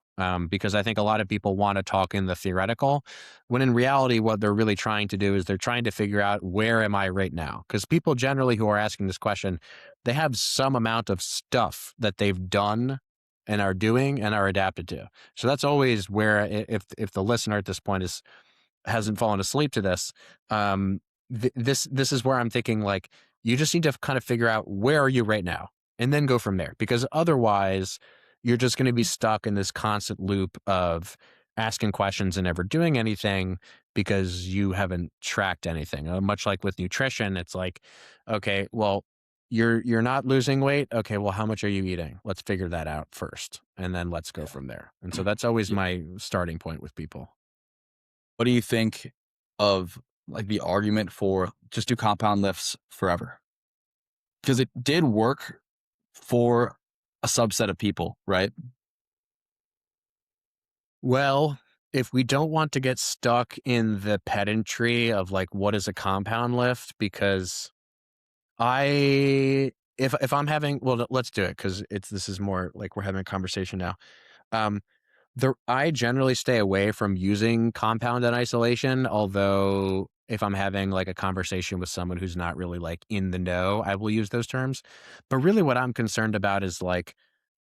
Because I think a lot of people want to talk in the theoretical, when in reality, what they're really trying to do is they're trying to figure out where am I right now? Because people generally who are asking this question, they have some amount of stuff that they've done and are doing and are adapted to. So that's always where, if the listener at this point hasn't fallen asleep to this, um, this is where I'm thinking like you just need to kind of figure out where are you right now, and then go from there. Because otherwise, you're just going to be stuck in this constant loop of asking questions and never doing anything because you haven't tracked anything. Much like with nutrition, it's like, okay, well, you're not losing weight. Okay, well, how much are you eating? Let's figure that out first, and then let's go Yeah. from there. And so that's always Yeah. my starting point with people. What do you think of like the argument for just do compound lifts forever? Because it did work for a subset of people, right? Well, if we don't want to get stuck in the pedantry of like what is a compound lift, because I if I'm having, well, let's do it because it's this is more like we're having a conversation now. Um I generally stay away from using compound in isolation, although if I'm having like a conversation with someone who's not really like in the know, I will use those terms. But really what I'm concerned about is like,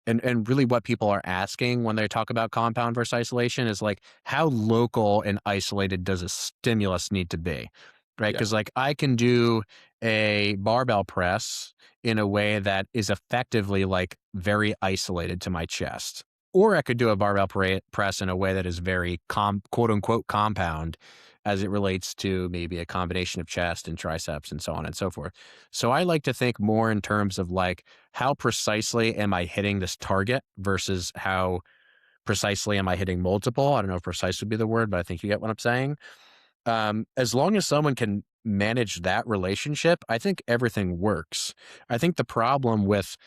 and really what people are asking when they talk about compound versus isolation is like how local and isolated does a stimulus need to be, right? Yeah. Because like I can do a barbell press in a way that is effectively like very isolated to my chest, or I could do a barbell press in a way that is very quote unquote compound as it relates to maybe a combination of chest and triceps and so on and so forth. So I like to think more in terms of like how precisely am I hitting this target versus how precisely am I hitting multiple? I don't know if precise would be the word, but I think you get what I'm saying. As long as someone can manage that relationship, I think everything works. I think the problem with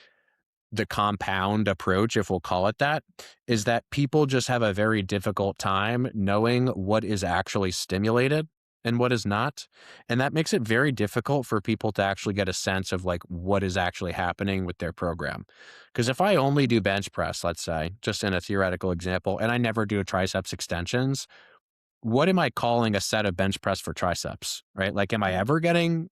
the compound approach, if we'll call it that, is that people just have a very difficult time knowing what is actually stimulated and what is not. And that makes it very difficult for people to actually get a sense of like what is actually happening with their program. Because if I only do bench press, let's say, just in a theoretical example, and I never do triceps extensions, what am I calling a set of bench press for triceps, right? Like, am I ever getting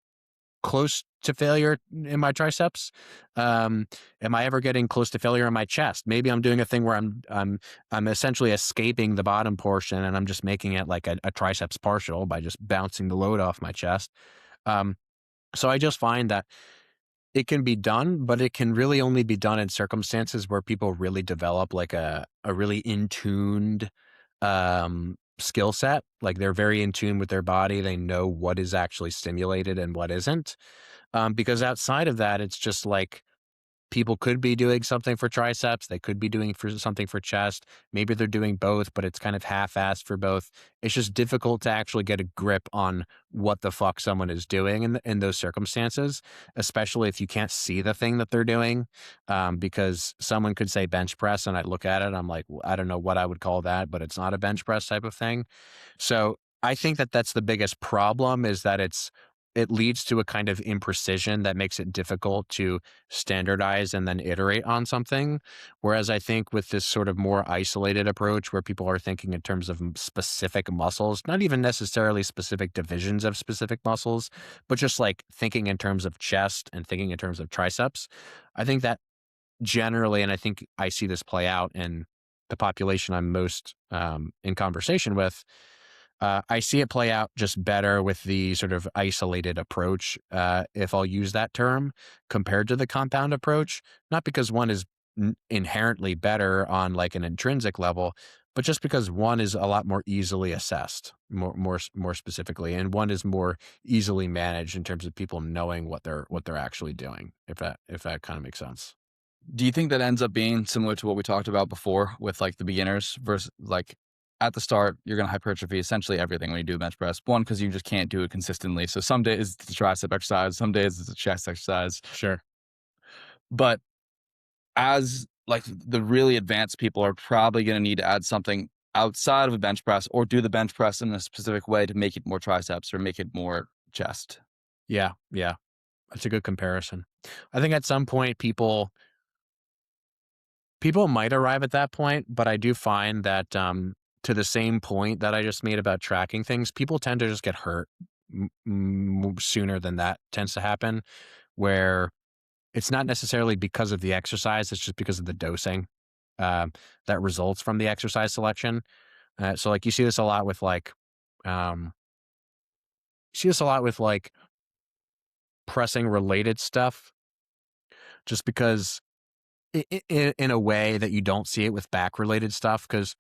close to failure in my triceps? Um, am I ever getting close to failure in my chest? Maybe I'm doing a thing where I'm essentially escaping the bottom portion and I'm just making it like a triceps partial by just bouncing the load off my chest. Um, so I just find that it can be done, but it can really only be done in circumstances where people really develop like a really in tuned skill set. Like they're very in tune with their body. They know what is actually stimulated and what isn't. Because outside of that, it's just like people could be doing something for triceps. They could be doing for something for chest. Maybe they're doing both, but it's kind of half-assed for both. It's just difficult to actually get a grip on what the fuck someone is doing in those circumstances, especially if you can't see the thing that they're doing. Because someone could say bench press, and I look at it, I'm like, "Well, I don't know what I would call that, but it's not a bench press type of thing." So I think that that's the biggest problem is that it leads to a kind of imprecision that makes it difficult to standardize and then iterate on something. Whereas I think with this sort of more isolated approach where people are thinking in terms of specific muscles, not even necessarily specific divisions of specific muscles, but just like thinking in terms of chest and thinking in terms of triceps, I think that generally, and I think I see this play out in the population I'm most in conversation with, I see it play out just better with the sort of isolated approach, if I'll use that term, compared to the compound approach. Not because one is inherently better on like an intrinsic level, but just because one is a lot more easily assessed, more specifically, and one is more easily managed in terms of people knowing what they're actually doing. If that kind of makes sense. Do you think that ends up being similar to what we talked about before with like the beginners versus like at the start, you're going to hypertrophy essentially everything when you do bench press. One, because you just can't do it consistently. So some days it's a tricep exercise, some days it's a chest exercise. Sure. But as like the really advanced people are probably going to need to add something outside of a bench press or do the bench press in a specific way to make it more triceps or make it more chest. Yeah, yeah, that's a good comparison. I think at some point people might arrive at that point, but I do find that, to the same point that I just made about tracking things, people tend to just get hurt sooner than that tends to happen, where it's not necessarily because of the exercise, it's just because of the dosing that results from the exercise selection. So, like, um, you see this a lot with like pressing related stuff, just because in a way that you don't see it with back related stuff, because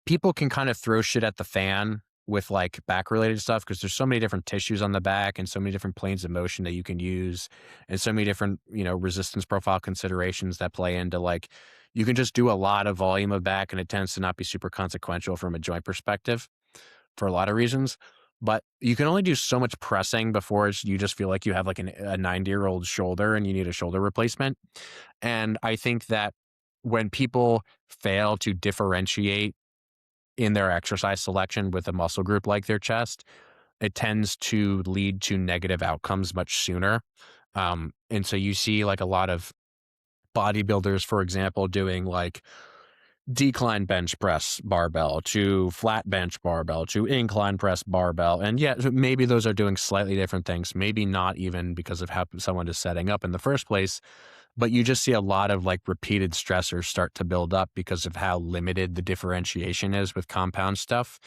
people can kind of throw shit at the fan with like back related stuff because there's so many different tissues on the back and so many different planes of motion that you can use and so many different, resistance profile considerations that play into like you can just do a lot of volume of back and it tends to not be super consequential from a joint perspective for a lot of reasons. But you can only do so much pressing before you just feel like you have like a 90-year-old shoulder and you need a shoulder replacement. And I think that when people fail to differentiate in their exercise selection with a muscle group like their chest, it tends to lead to negative outcomes much sooner. And so you see like a lot of bodybuilders, for example, doing like decline bench press barbell to flat bench barbell to incline press barbell. And yeah, maybe those are doing slightly different things, maybe not even because of how someone is setting up in the first place, but you just see a lot of like repeated stressors start to build up because of how limited the differentiation is with compound stuff.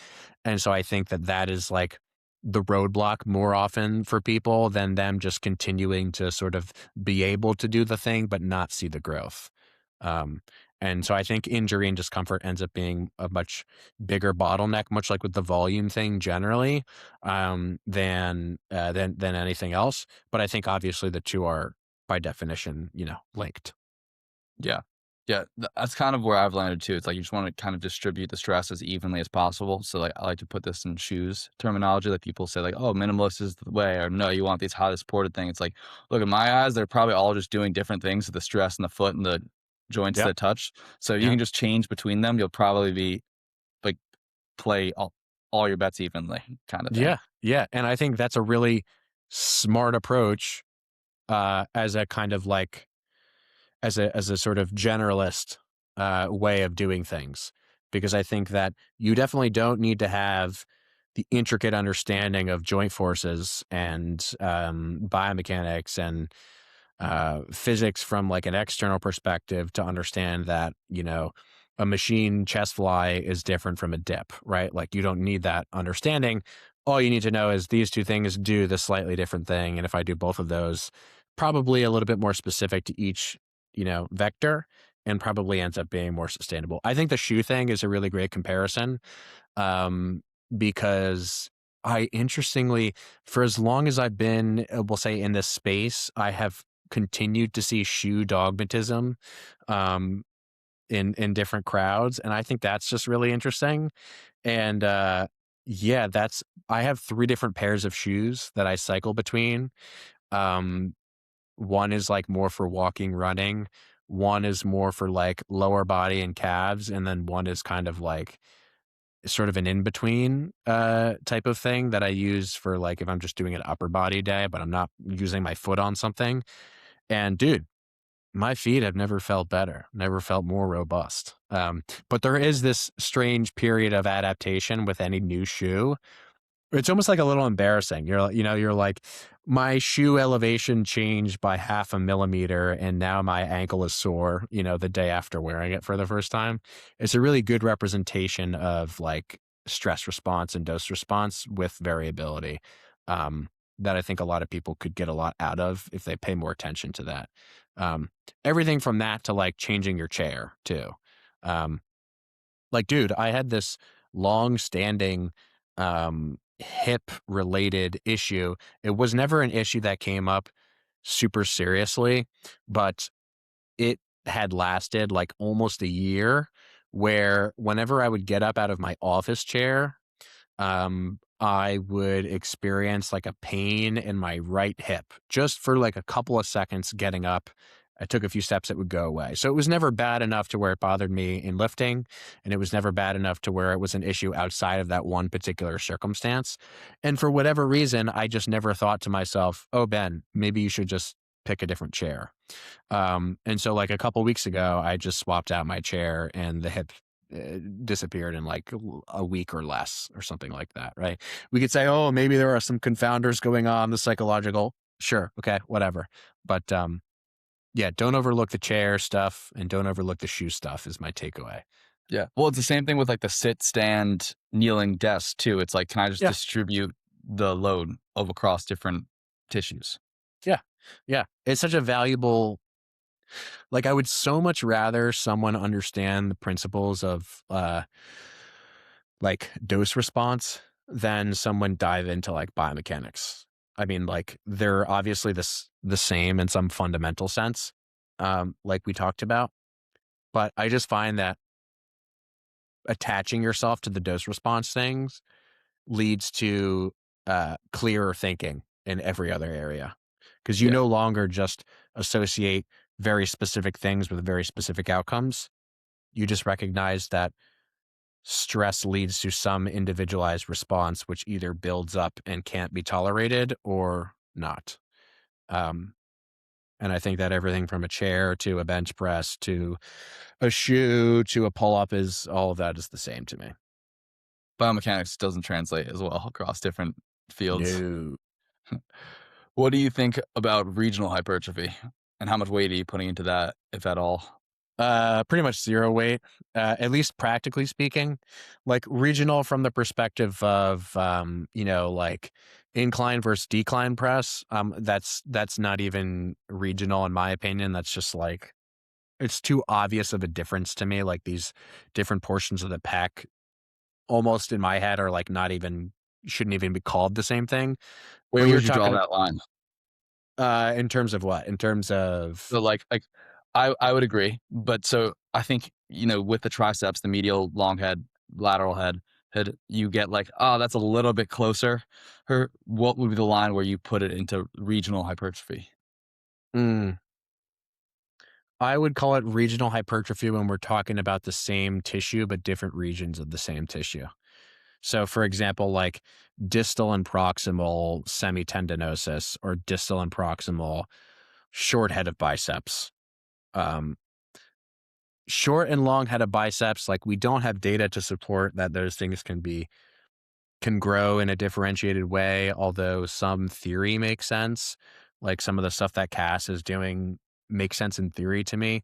And so I think that that is like the roadblock more often for people than them just continuing to sort of be able to do the thing, but not see the growth. Um, and so I think injury and discomfort ends up being a much bigger bottleneck, much like with the volume thing generally, than anything else. But I think obviously the two are by definition, linked. Yeah. Yeah, that's kind of where I've landed too. It's like you just wanna kind of distribute the stress as evenly as possible. So, like, I like to put this in shoes terminology, like, people say, like, "Oh, minimalist is the way," or, "No, you want these highly supported thing." It's like, look, in my eyes, they're probably all just doing different things with the stress in the foot and the joints Yep. that touch. So, if you Yeah. can just change between them, you'll probably be like, play all your bets evenly kinda thing. Yeah. Yeah. And I think that's a really smart approach as a kind of like as a sort of generalist way of doing things. because I think that you definitely don't need to have the intricate understanding of joint forces and biomechanics and physics from like an external perspective to understand that, a machine chest fly is different from a dip, right? Like you don't need that understanding. All you need to know is these two things do the slightly different thing. And if I do both of those, probably a little bit more specific to each, vector, and probably ends up being more sustainable. I think the shoe thing is a really great comparison, um, because I interestingly, for as long as I've been, we'll say in this space, I have continued to see shoe dogmatism, um, in different crowds, and I think that's just really interesting. And yeah, that's I have 3 different pairs of shoes that I cycle between. Um, One is like more for walking, running. One is more for like lower body and calves, and then one is kind of like sort of an in between type of thing that I use for like if I'm just doing an upper body day, but I'm not using my foot on something. And dude, my feet have never felt better, never felt more robust. But there is this strange period of adaptation with any new shoe. It's almost like a little embarrassing. You're like, my shoe elevation changed by half a millimeter, and now my ankle is sore, the day after wearing it for the first time. It's a really good representation of like stress response and dose response with variability, um, that I think a lot of people could get a lot out of if they pay more attention to that. Um, Everything from that to like changing your chair too. Um, like, dude, I had this long-standing, hip-related issue. It was never an issue that came up super seriously, but it had lasted, like, almost a year, where whenever I would get up out of my office chair, I would experience like a pain in my right hip just for like a couple of seconds getting up. I took a few steps, it would go away. So it was never bad enough to where it bothered me in lifting, and it was never bad enough to where it was an issue outside of that one particular circumstance. And for whatever reason, I just never thought to myself, oh, Ben, maybe you should just pick a different chair. And so like a couple weeks ago, I just swapped out my chair and the hip disappeared in like a week or less or something like that, right? We could say, oh, maybe there are some confounders going on, the psychological. Sure, okay, whatever. But yeah, don't overlook the chair stuff and don't overlook the shoe stuff is my takeaway. Yeah. Well, it's the same thing with like the sit, stand, kneeling desk too. It's like, can I just Yeah, distribute the load of across different tissues? yeah, yeah. It's such a valuable, like I would so much rather someone understand the principles of like dose response than someone dive into like biomechanics. I mean, like they're obviously the same in some fundamental sense, like we talked about. But I just find that attaching yourself to the dose response things leads to clearer thinking in every other area because you Yeah. no longer just associate very specific things with very specific outcomes. You just recognize that stress leads to some individualized response, which either builds up and can't be tolerated or not. Um, and I think that everything from a chair to a bench press to a shoe to a pull up is all of that is the same to me. Biomechanics doesn't translate as well across different fields. No. What do you think about regional hypertrophy and how much weight are you putting into that, if at all? Pretty much zero weight, at least practically speaking. Like regional from the perspective of, like incline versus decline press. That's not even regional in my opinion. That's just like it's too obvious of a difference to me. Like these different portions of the pec, almost in my head, are like not even shouldn't even be called the same thing. Where When you're would you draw talking, that line? in terms of what? In terms of So, like, I would agree, but so I think, with the triceps, the medial long head, lateral head, you get like, "Oh, that's a little bit closer." What would be the line where you put it into regional hypertrophy? mm, I would call it regional hypertrophy when we're talking about the same tissue, but different regions of the same tissue. So, for example, like distal and proximal semitendinosis or distal and proximal short head of biceps. Um, short and long head of biceps, like we don't have data to support that those things can grow in a differentiated way, although some theory makes sense. Like some of the stuff that Cass is doing makes sense in theory to me.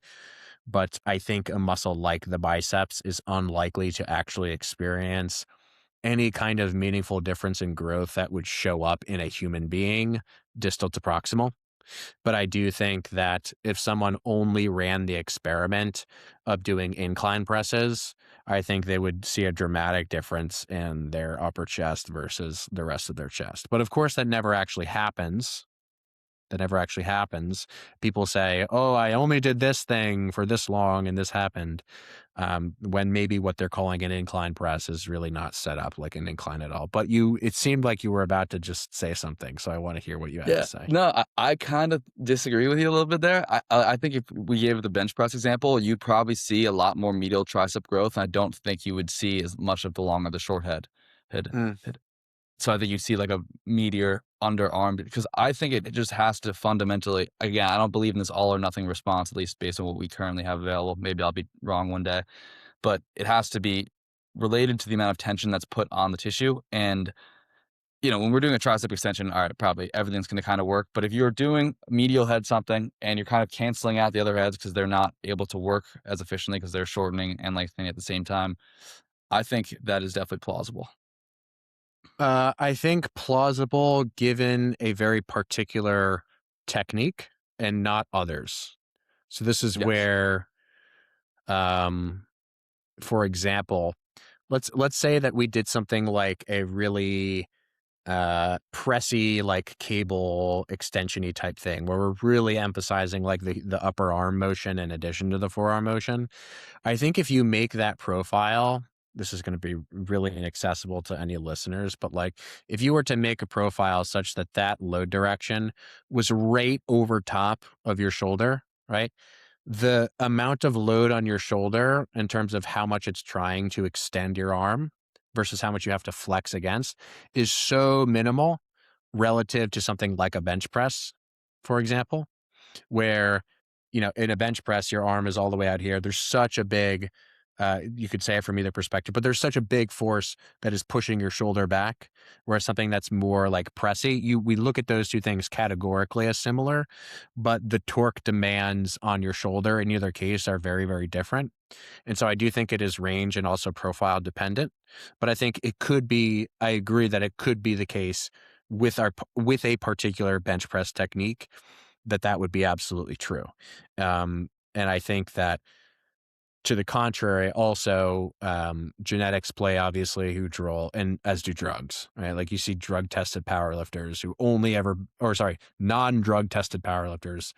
But I think a muscle like the biceps is unlikely to actually experience any kind of meaningful difference in growth that would show up in a human being distal to proximal. But I do think that if someone only ran the experiment of doing incline presses, I think they would see a dramatic difference in their upper chest versus the rest of their chest. But of course, that never actually happens. That never actually happens. People say, "Oh, I only did this thing for this long and this happened." When maybe what they're calling an incline press is really not set up like an incline at all. But it seemed like you were about to just say something. So I want to hear what you had to Yeah. say. No, I kind of disagree with you a little bit there. I think if we gave the bench press example, you'd probably see a lot more medial tricep growth. I don't think you would see as much of the long or the short head. Mm. head. So I think you see like a meteor underarm because I think it just has to fundamentally, again, I don't believe in this all or nothing response, at least based on what we currently have available. Maybe I'll be wrong one day, but it has to be related to the amount of tension that's put on the tissue. And, when we're doing a tricep extension, all right, probably everything's going to kind of work. But if you're doing medial head something and you're kind of canceling out the other heads because they're not able to work as efficiently because they're shortening and lengthening at the same time, I think that is definitely plausible. I think plausible given a very particular technique and not others. So this is Yes. where, um, for example, let's say that we did something like a really pressy like cable extensiony type thing where we're really emphasizing like the upper arm motion in addition to the forearm motion. I think if you make that profile, this is going to be really inaccessible to any listeners, but like if you were to make a profile such that that load direction was right over top of your shoulder, right? The amount of load on your shoulder in terms of how much it's trying to extend your arm versus how much you have to flex against is so minimal relative to something like a bench press, for example, where, in a bench press, your arm is all the way out here. There's such a big, you could say it from either perspective, but there's such a big force that is pushing your shoulder back. Whereas something that's more like pressy, we look at those two things categorically as similar, but the torque demands on your shoulder in either case are very, very different. And so I do think it is range and also profile dependent. But I think it could be, I agree that it could be the case with a particular bench press technique that would be absolutely true. And I think that to the contrary, also, genetics play obviously a huge role, and as do drugs, right? Like you see drug tested powerlifters who only ever, or sorry, non-drug tested powerlifters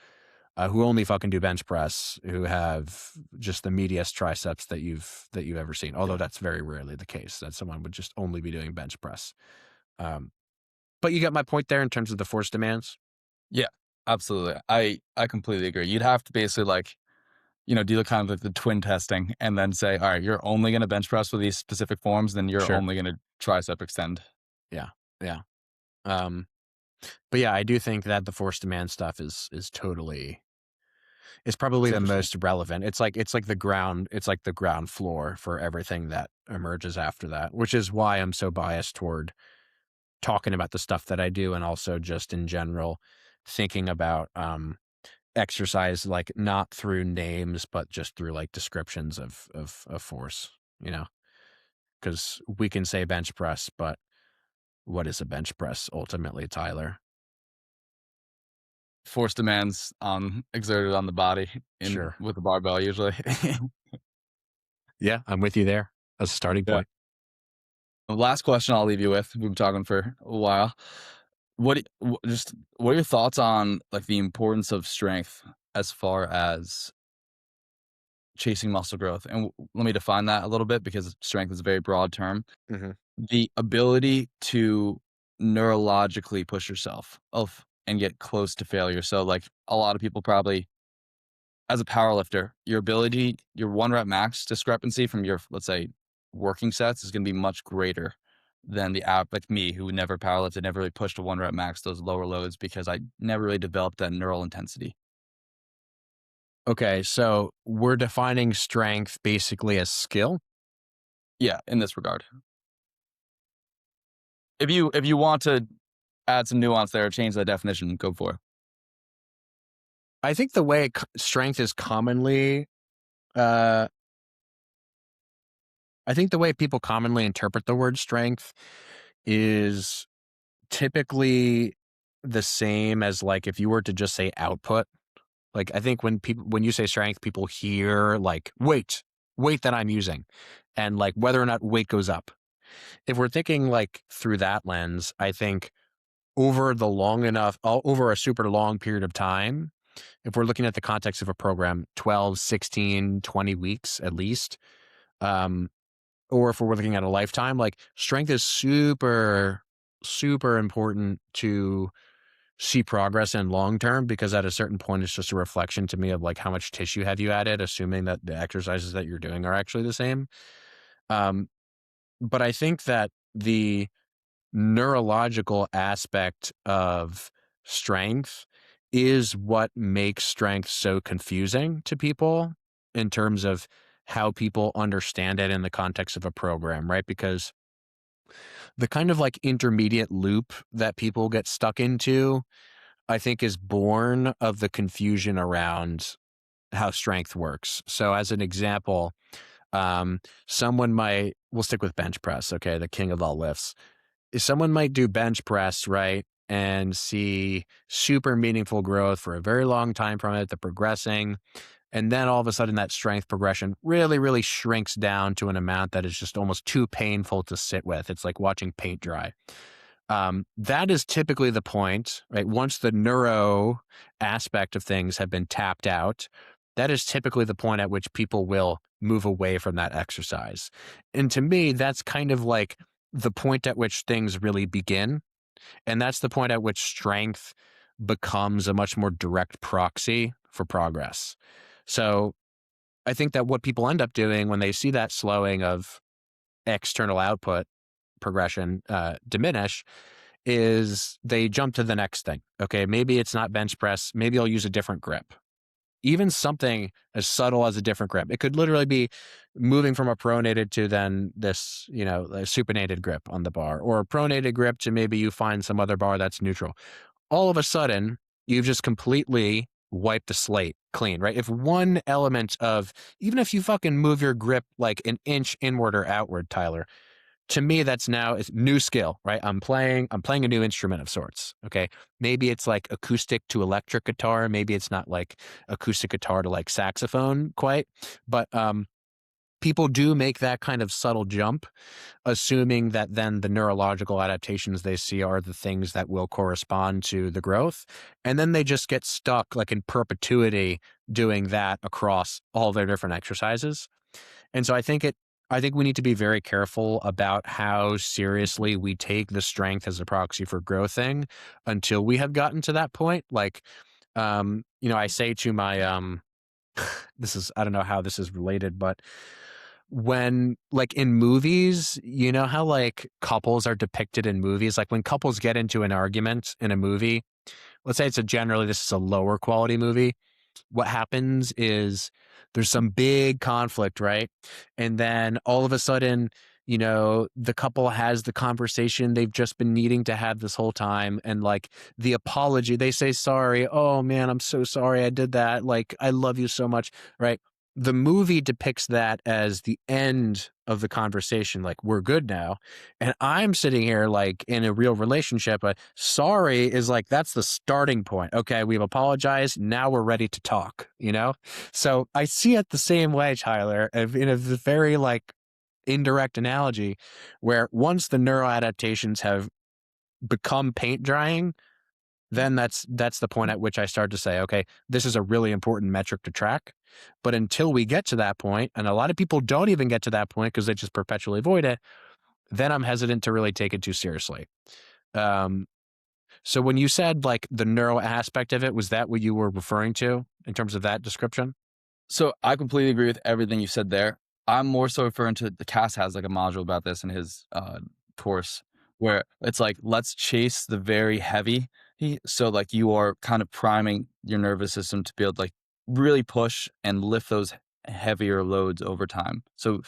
who only fucking do bench press, who have just the meatiest triceps that you've ever seen. Although Yeah. that's very rarely the case that someone would just only be doing bench press. Um, but you get my point there in terms of the force demands. Yeah, absolutely. I completely agree. You'd have to basically like, do the kind of like the twin testing and then say, all right, you're only going to bench press with these specific forms, then you're Sure. only going to tricep extend. Yeah. Yeah. Um, but yeah, I do think that the force demand stuff is totally is probably It's the interesting. most relevant. It's like the ground floor for everything that emerges after that, which is why I'm so biased toward talking about the stuff that I do and also just in general thinking about exercise like not through names but just through like descriptions of force, you know. Cuz we can say bench press, but what is a bench press ultimately, Tyler? Force demands exerted on the body in Sure. with the barbell usually. Yeah, I'm with you there as a starting Yeah. point. The last question I'll leave you with. We've been talking for a while. What are your thoughts on like the importance of strength as far as chasing muscle growth? And let me define that a little bit because strength is a very broad term. Mhm. The ability to neurologically push yourself and get close to failure. So like a lot of people probably as a powerlifter, your 1 rep max discrepancy from your, let's say, working sets is gonna be much greater than the app like me who never powerlifted, never really pushed a 1 rep max, those lower loads because I never really developed that neural intensity. Okay, so we're defining strength basically as skill. Yeah, in this regard. If you want to add some nuance there or change the definition, go for it. I think the way strength is commonly, uh, I think the way people commonly interpret the word strength is typically the same as like if you were to just say output. Like I think when you say strength, people hear like weight that I'm using, and like whether or not weight goes up. If we're thinking like through that lens, I think over a super long period of time, if we're looking at the context of a program, 12, 16, 20 weeks at least, um, or if we're looking at a lifetime, like strength is super, super important to see progress in long term because at a certain point, it's just a reflection to me of like how much tissue have you added, assuming that the exercises that you're doing are actually the same. Um, but I think that the neurological aspect of strength is what makes strength so confusing to people in terms of how people understand it in the context of a program, right? Because the kind of like intermediate loop that people get stuck into, I think, is born of the confusion around how strength works. So, as an example, um, we'll stick with bench press, okay, the king of all lifts. Someone might do bench press, right? And see super meaningful growth for a very long time from it, the progressing. And then all of a sudden, that strength progression really, really shrinks down to an amount that is just almost too painful to sit with. It's like watching paint dry. That is typically the point, right? Once the neuro aspect of things have been tapped out, that is typically the point at which people will move away from that exercise. And to me, that's kind of like the point at which things really begin. And that's the point at which strength becomes a much more direct proxy for progress. So I think that what people end up doing when they see that slowing of external output progression diminish is they jump to the next thing. Okay, maybe it's not bench press. Maybe I'll use a different grip. Even something as subtle as a different grip. It could literally be moving from a pronated to then this, a supinated grip on the bar, or a pronated grip to maybe you find some other bar that's neutral. All of a sudden, you've just completely wiped the slate clean, right? If one element of, even if you fucking move your grip like an inch inward or outward, Tyler, to me that's now is new skill, right? I'm playing a new instrument of sorts. Okay, maybe it's like acoustic to electric guitar, maybe it's not like acoustic guitar to like saxophone quite, but people do make that kind of subtle jump, assuming that then the neurological adaptations they see are the things that will correspond to the growth, and then they just get stuck like in perpetuity doing that across all their different exercises. And so I think we need to be very careful about how seriously we take the strength as a proxy for growth thing until we have gotten to that point. Like, I say to my I don't know how this is related, but when like in movies, you know how like couples are depicted in movies, like when couples get into an argument in a movie, let's say this is a lower quality movie, what happens is there's some big conflict, right? And then all of a sudden, the couple has the conversation they've just been needing to have this whole time. And like the apology, they say, sorry. Oh man, I'm so sorry I did that. Like, I love you so much, right? The movie depicts that as the end of the conversation. Like, we're good now. And I'm sitting here like in a real relationship, but sorry is like, that's the starting point. Okay, we've apologized. Now we're ready to talk? So I see it the same way, Tyler, in a very like indirect analogy where once the neuroadaptations have become paint drying, then that's the point at which I start to say, okay, this is a really important metric to track. But until we get to that point, and a lot of people don't even get to that point because they just perpetually avoid it, then I'm hesitant to really take it too seriously. Um, so when you said like the neuro aspect of it, was that what you were referring to in terms of that description? So I completely agree with everything you said there. I'm more so referring to the Cass has like a module about this in his course where it's like let's chase the very heavy. So like you are kind of priming your nervous system to build like really push and lift those heavier loads over time. So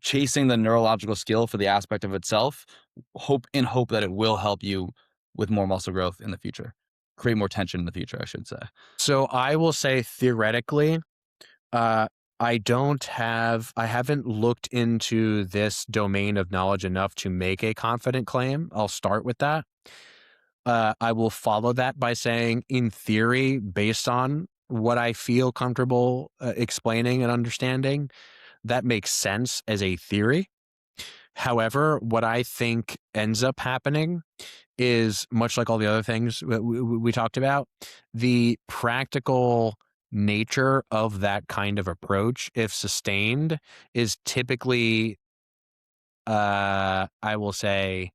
chasing the neurological skill for the aspect of itself, hope that it will help you with more muscle growth in the future. Create more tension in the future, I should say. So I will say theoretically, uh, I haven't looked into this domain of knowledge enough to make a confident claim. I'll start with that. I will follow that by saying, in theory, based on what I feel comfortable explaining and understanding, that makes sense as a theory. However, what I think ends up happening is much like all the other things we talked about, the practical nature of that kind of approach, if sustained, is typically, I will say,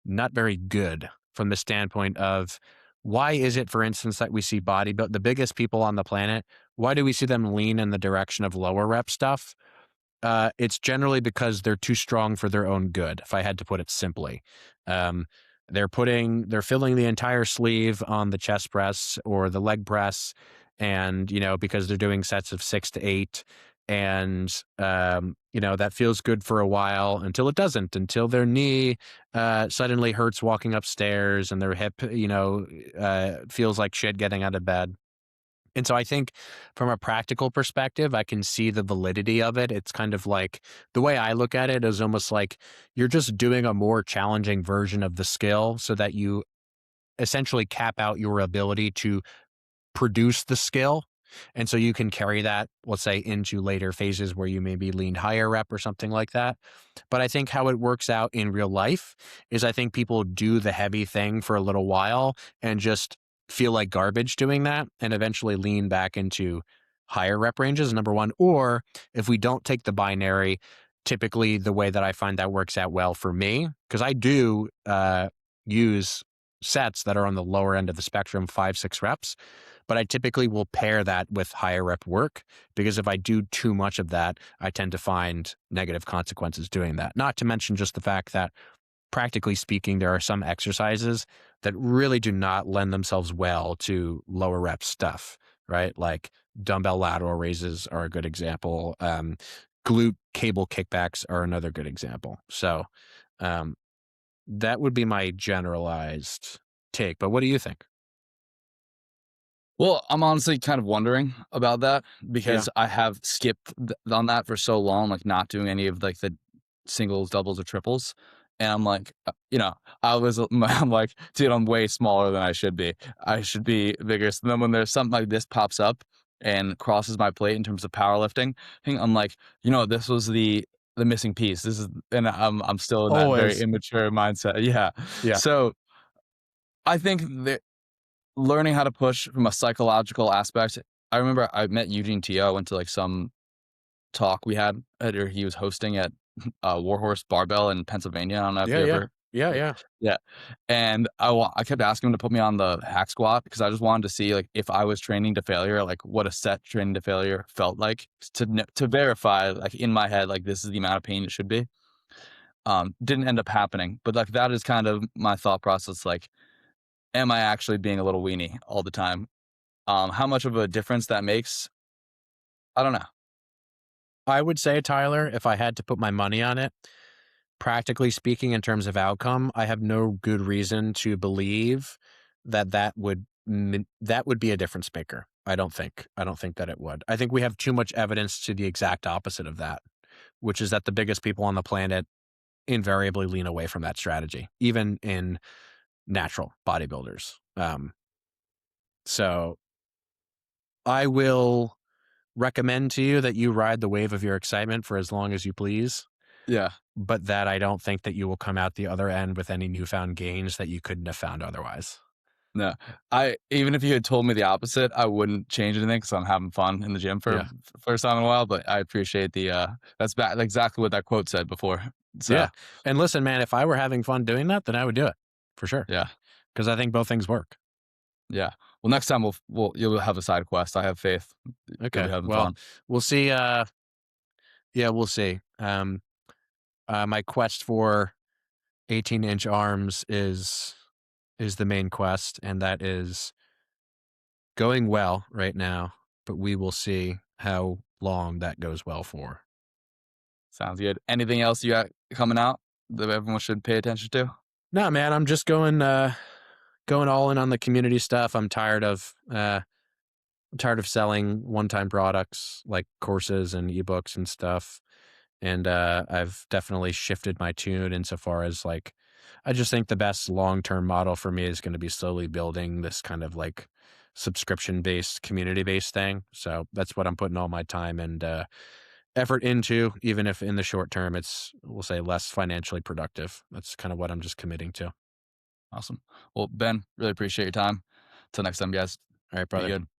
not very good from the standpoint of why is it, for instance, that we see the biggest people on the planet, why do we see them lean in the direction of lower rep stuff? It's generally because they're too strong for their own good, if I had to put it simply. Um, they're filling the entire sleeve on the chest press or the leg press, and because they're doing sets of 6 to 8, and that feels good for a while until it doesn't, until their knee suddenly hurts walking upstairs and their hip feels like shit getting out of bed. And so I think from a practical perspective, I can see the validity of it. It's kind of like the way I look at it is almost like you're just doing a more challenging version of the skill so that you essentially cap out your ability to produce the skill. And so you can carry that, let's say, into later phases where you maybe lean higher rep or something like that. But I think how it works out in real life is I think people do the heavy thing for a little while and just feel like garbage doing that and eventually lean back into higher rep ranges, number one. Or if we don't take the binary, typically the way that I find that works out well for me, because I do use sets that are on the lower end of the spectrum, 5, 6 reps. But I typically will pair that with higher rep work because if I do too much of that, I tend to find negative consequences doing that. Not to mention just the fact that, practically speaking, there are some exercises that really do not lend themselves well to lower rep stuff, right? Like dumbbell lateral raises are a good example. Glute cable kickbacks are another good example. So um, that would be my generalized take. But what do you think? Well, I'm honestly kind of wondering about that Yeah. because I have skipped on that for so long, like not doing any of like the singles, doubles, or triples. And I'm like, I'm like, dude, I'm way smaller than I should be. I should be bigger. So then when there's something like this pops up and crosses my plate in terms of powerlifting, I'm like, this was the missing piece. This is, and I'm still in that very Always. immature mindset. Yeah. Yeah. So I think that learning how to push from a psychological aspect. I remember I met Eugene Teo. I went to like some talk we had or he was hosting at Warhorse Barbell in Pennsylvania. I don't know if Yeah, you yeah. ever. Yeah, yeah. Yeah. And I kept asking him to put me on the hack squat because I just wanted to see like if I was training to failure, like what a set training to failure felt like to verify like in my head like this is the amount of pain it should be. Didn't end up happening, but like that is kind of my thought process. Like, am I actually being a little weenie all the time? How much of a difference that makes, I don't know. I would say, Tyler, if I had to put my money on it, practically speaking, in terms of outcome, I have no good reason to believe that that would be a difference maker. I don't think. I don't think that it would. I think we have too much evidence to the exact opposite of that, which is that the biggest people on the planet invariably lean away from that strategy, even in natural bodybuilders. So I will recommend to you that you ride the wave of your excitement for as long as you please, Yeah, but that I don't think that you will come out the other end with any newfound gains that you couldn't have found otherwise. no. I even if you had told me the opposite, I wouldn't change anything because I'm having fun in the gym for Yeah. first time in a while. But I appreciate that's exactly what that quote said before. So Yeah. And listen, man, if I were having fun doing that, then I would do it for sure. yeah, Because I think both things work. yeah. Well, next time you'll have a side quest. I have faith. You'll be Okay. having Well, fun. we'll see. Yeah, we'll see. My quest for 18-inch arms is the main quest, and that is going well right now. but we will see how long that goes well for. Sounds good. Anything else you got coming out that everyone should pay attention to? No, man, I'm just going all in on the community stuff. I'm tired of selling one-time products like courses and ebooks and stuff. And I've definitely shifted my tune insofar as like I just think the best long-term model for me is going to be slowly building this kind of like subscription-based, community-based thing. So that's what I'm putting all my time and effort into, even if in the short term it's, we'll say, less financially productive. That's kind of what I'm just committing to. Awesome. Well, Ben, really appreciate your time. Till next time, guys. All right, Be brother. good.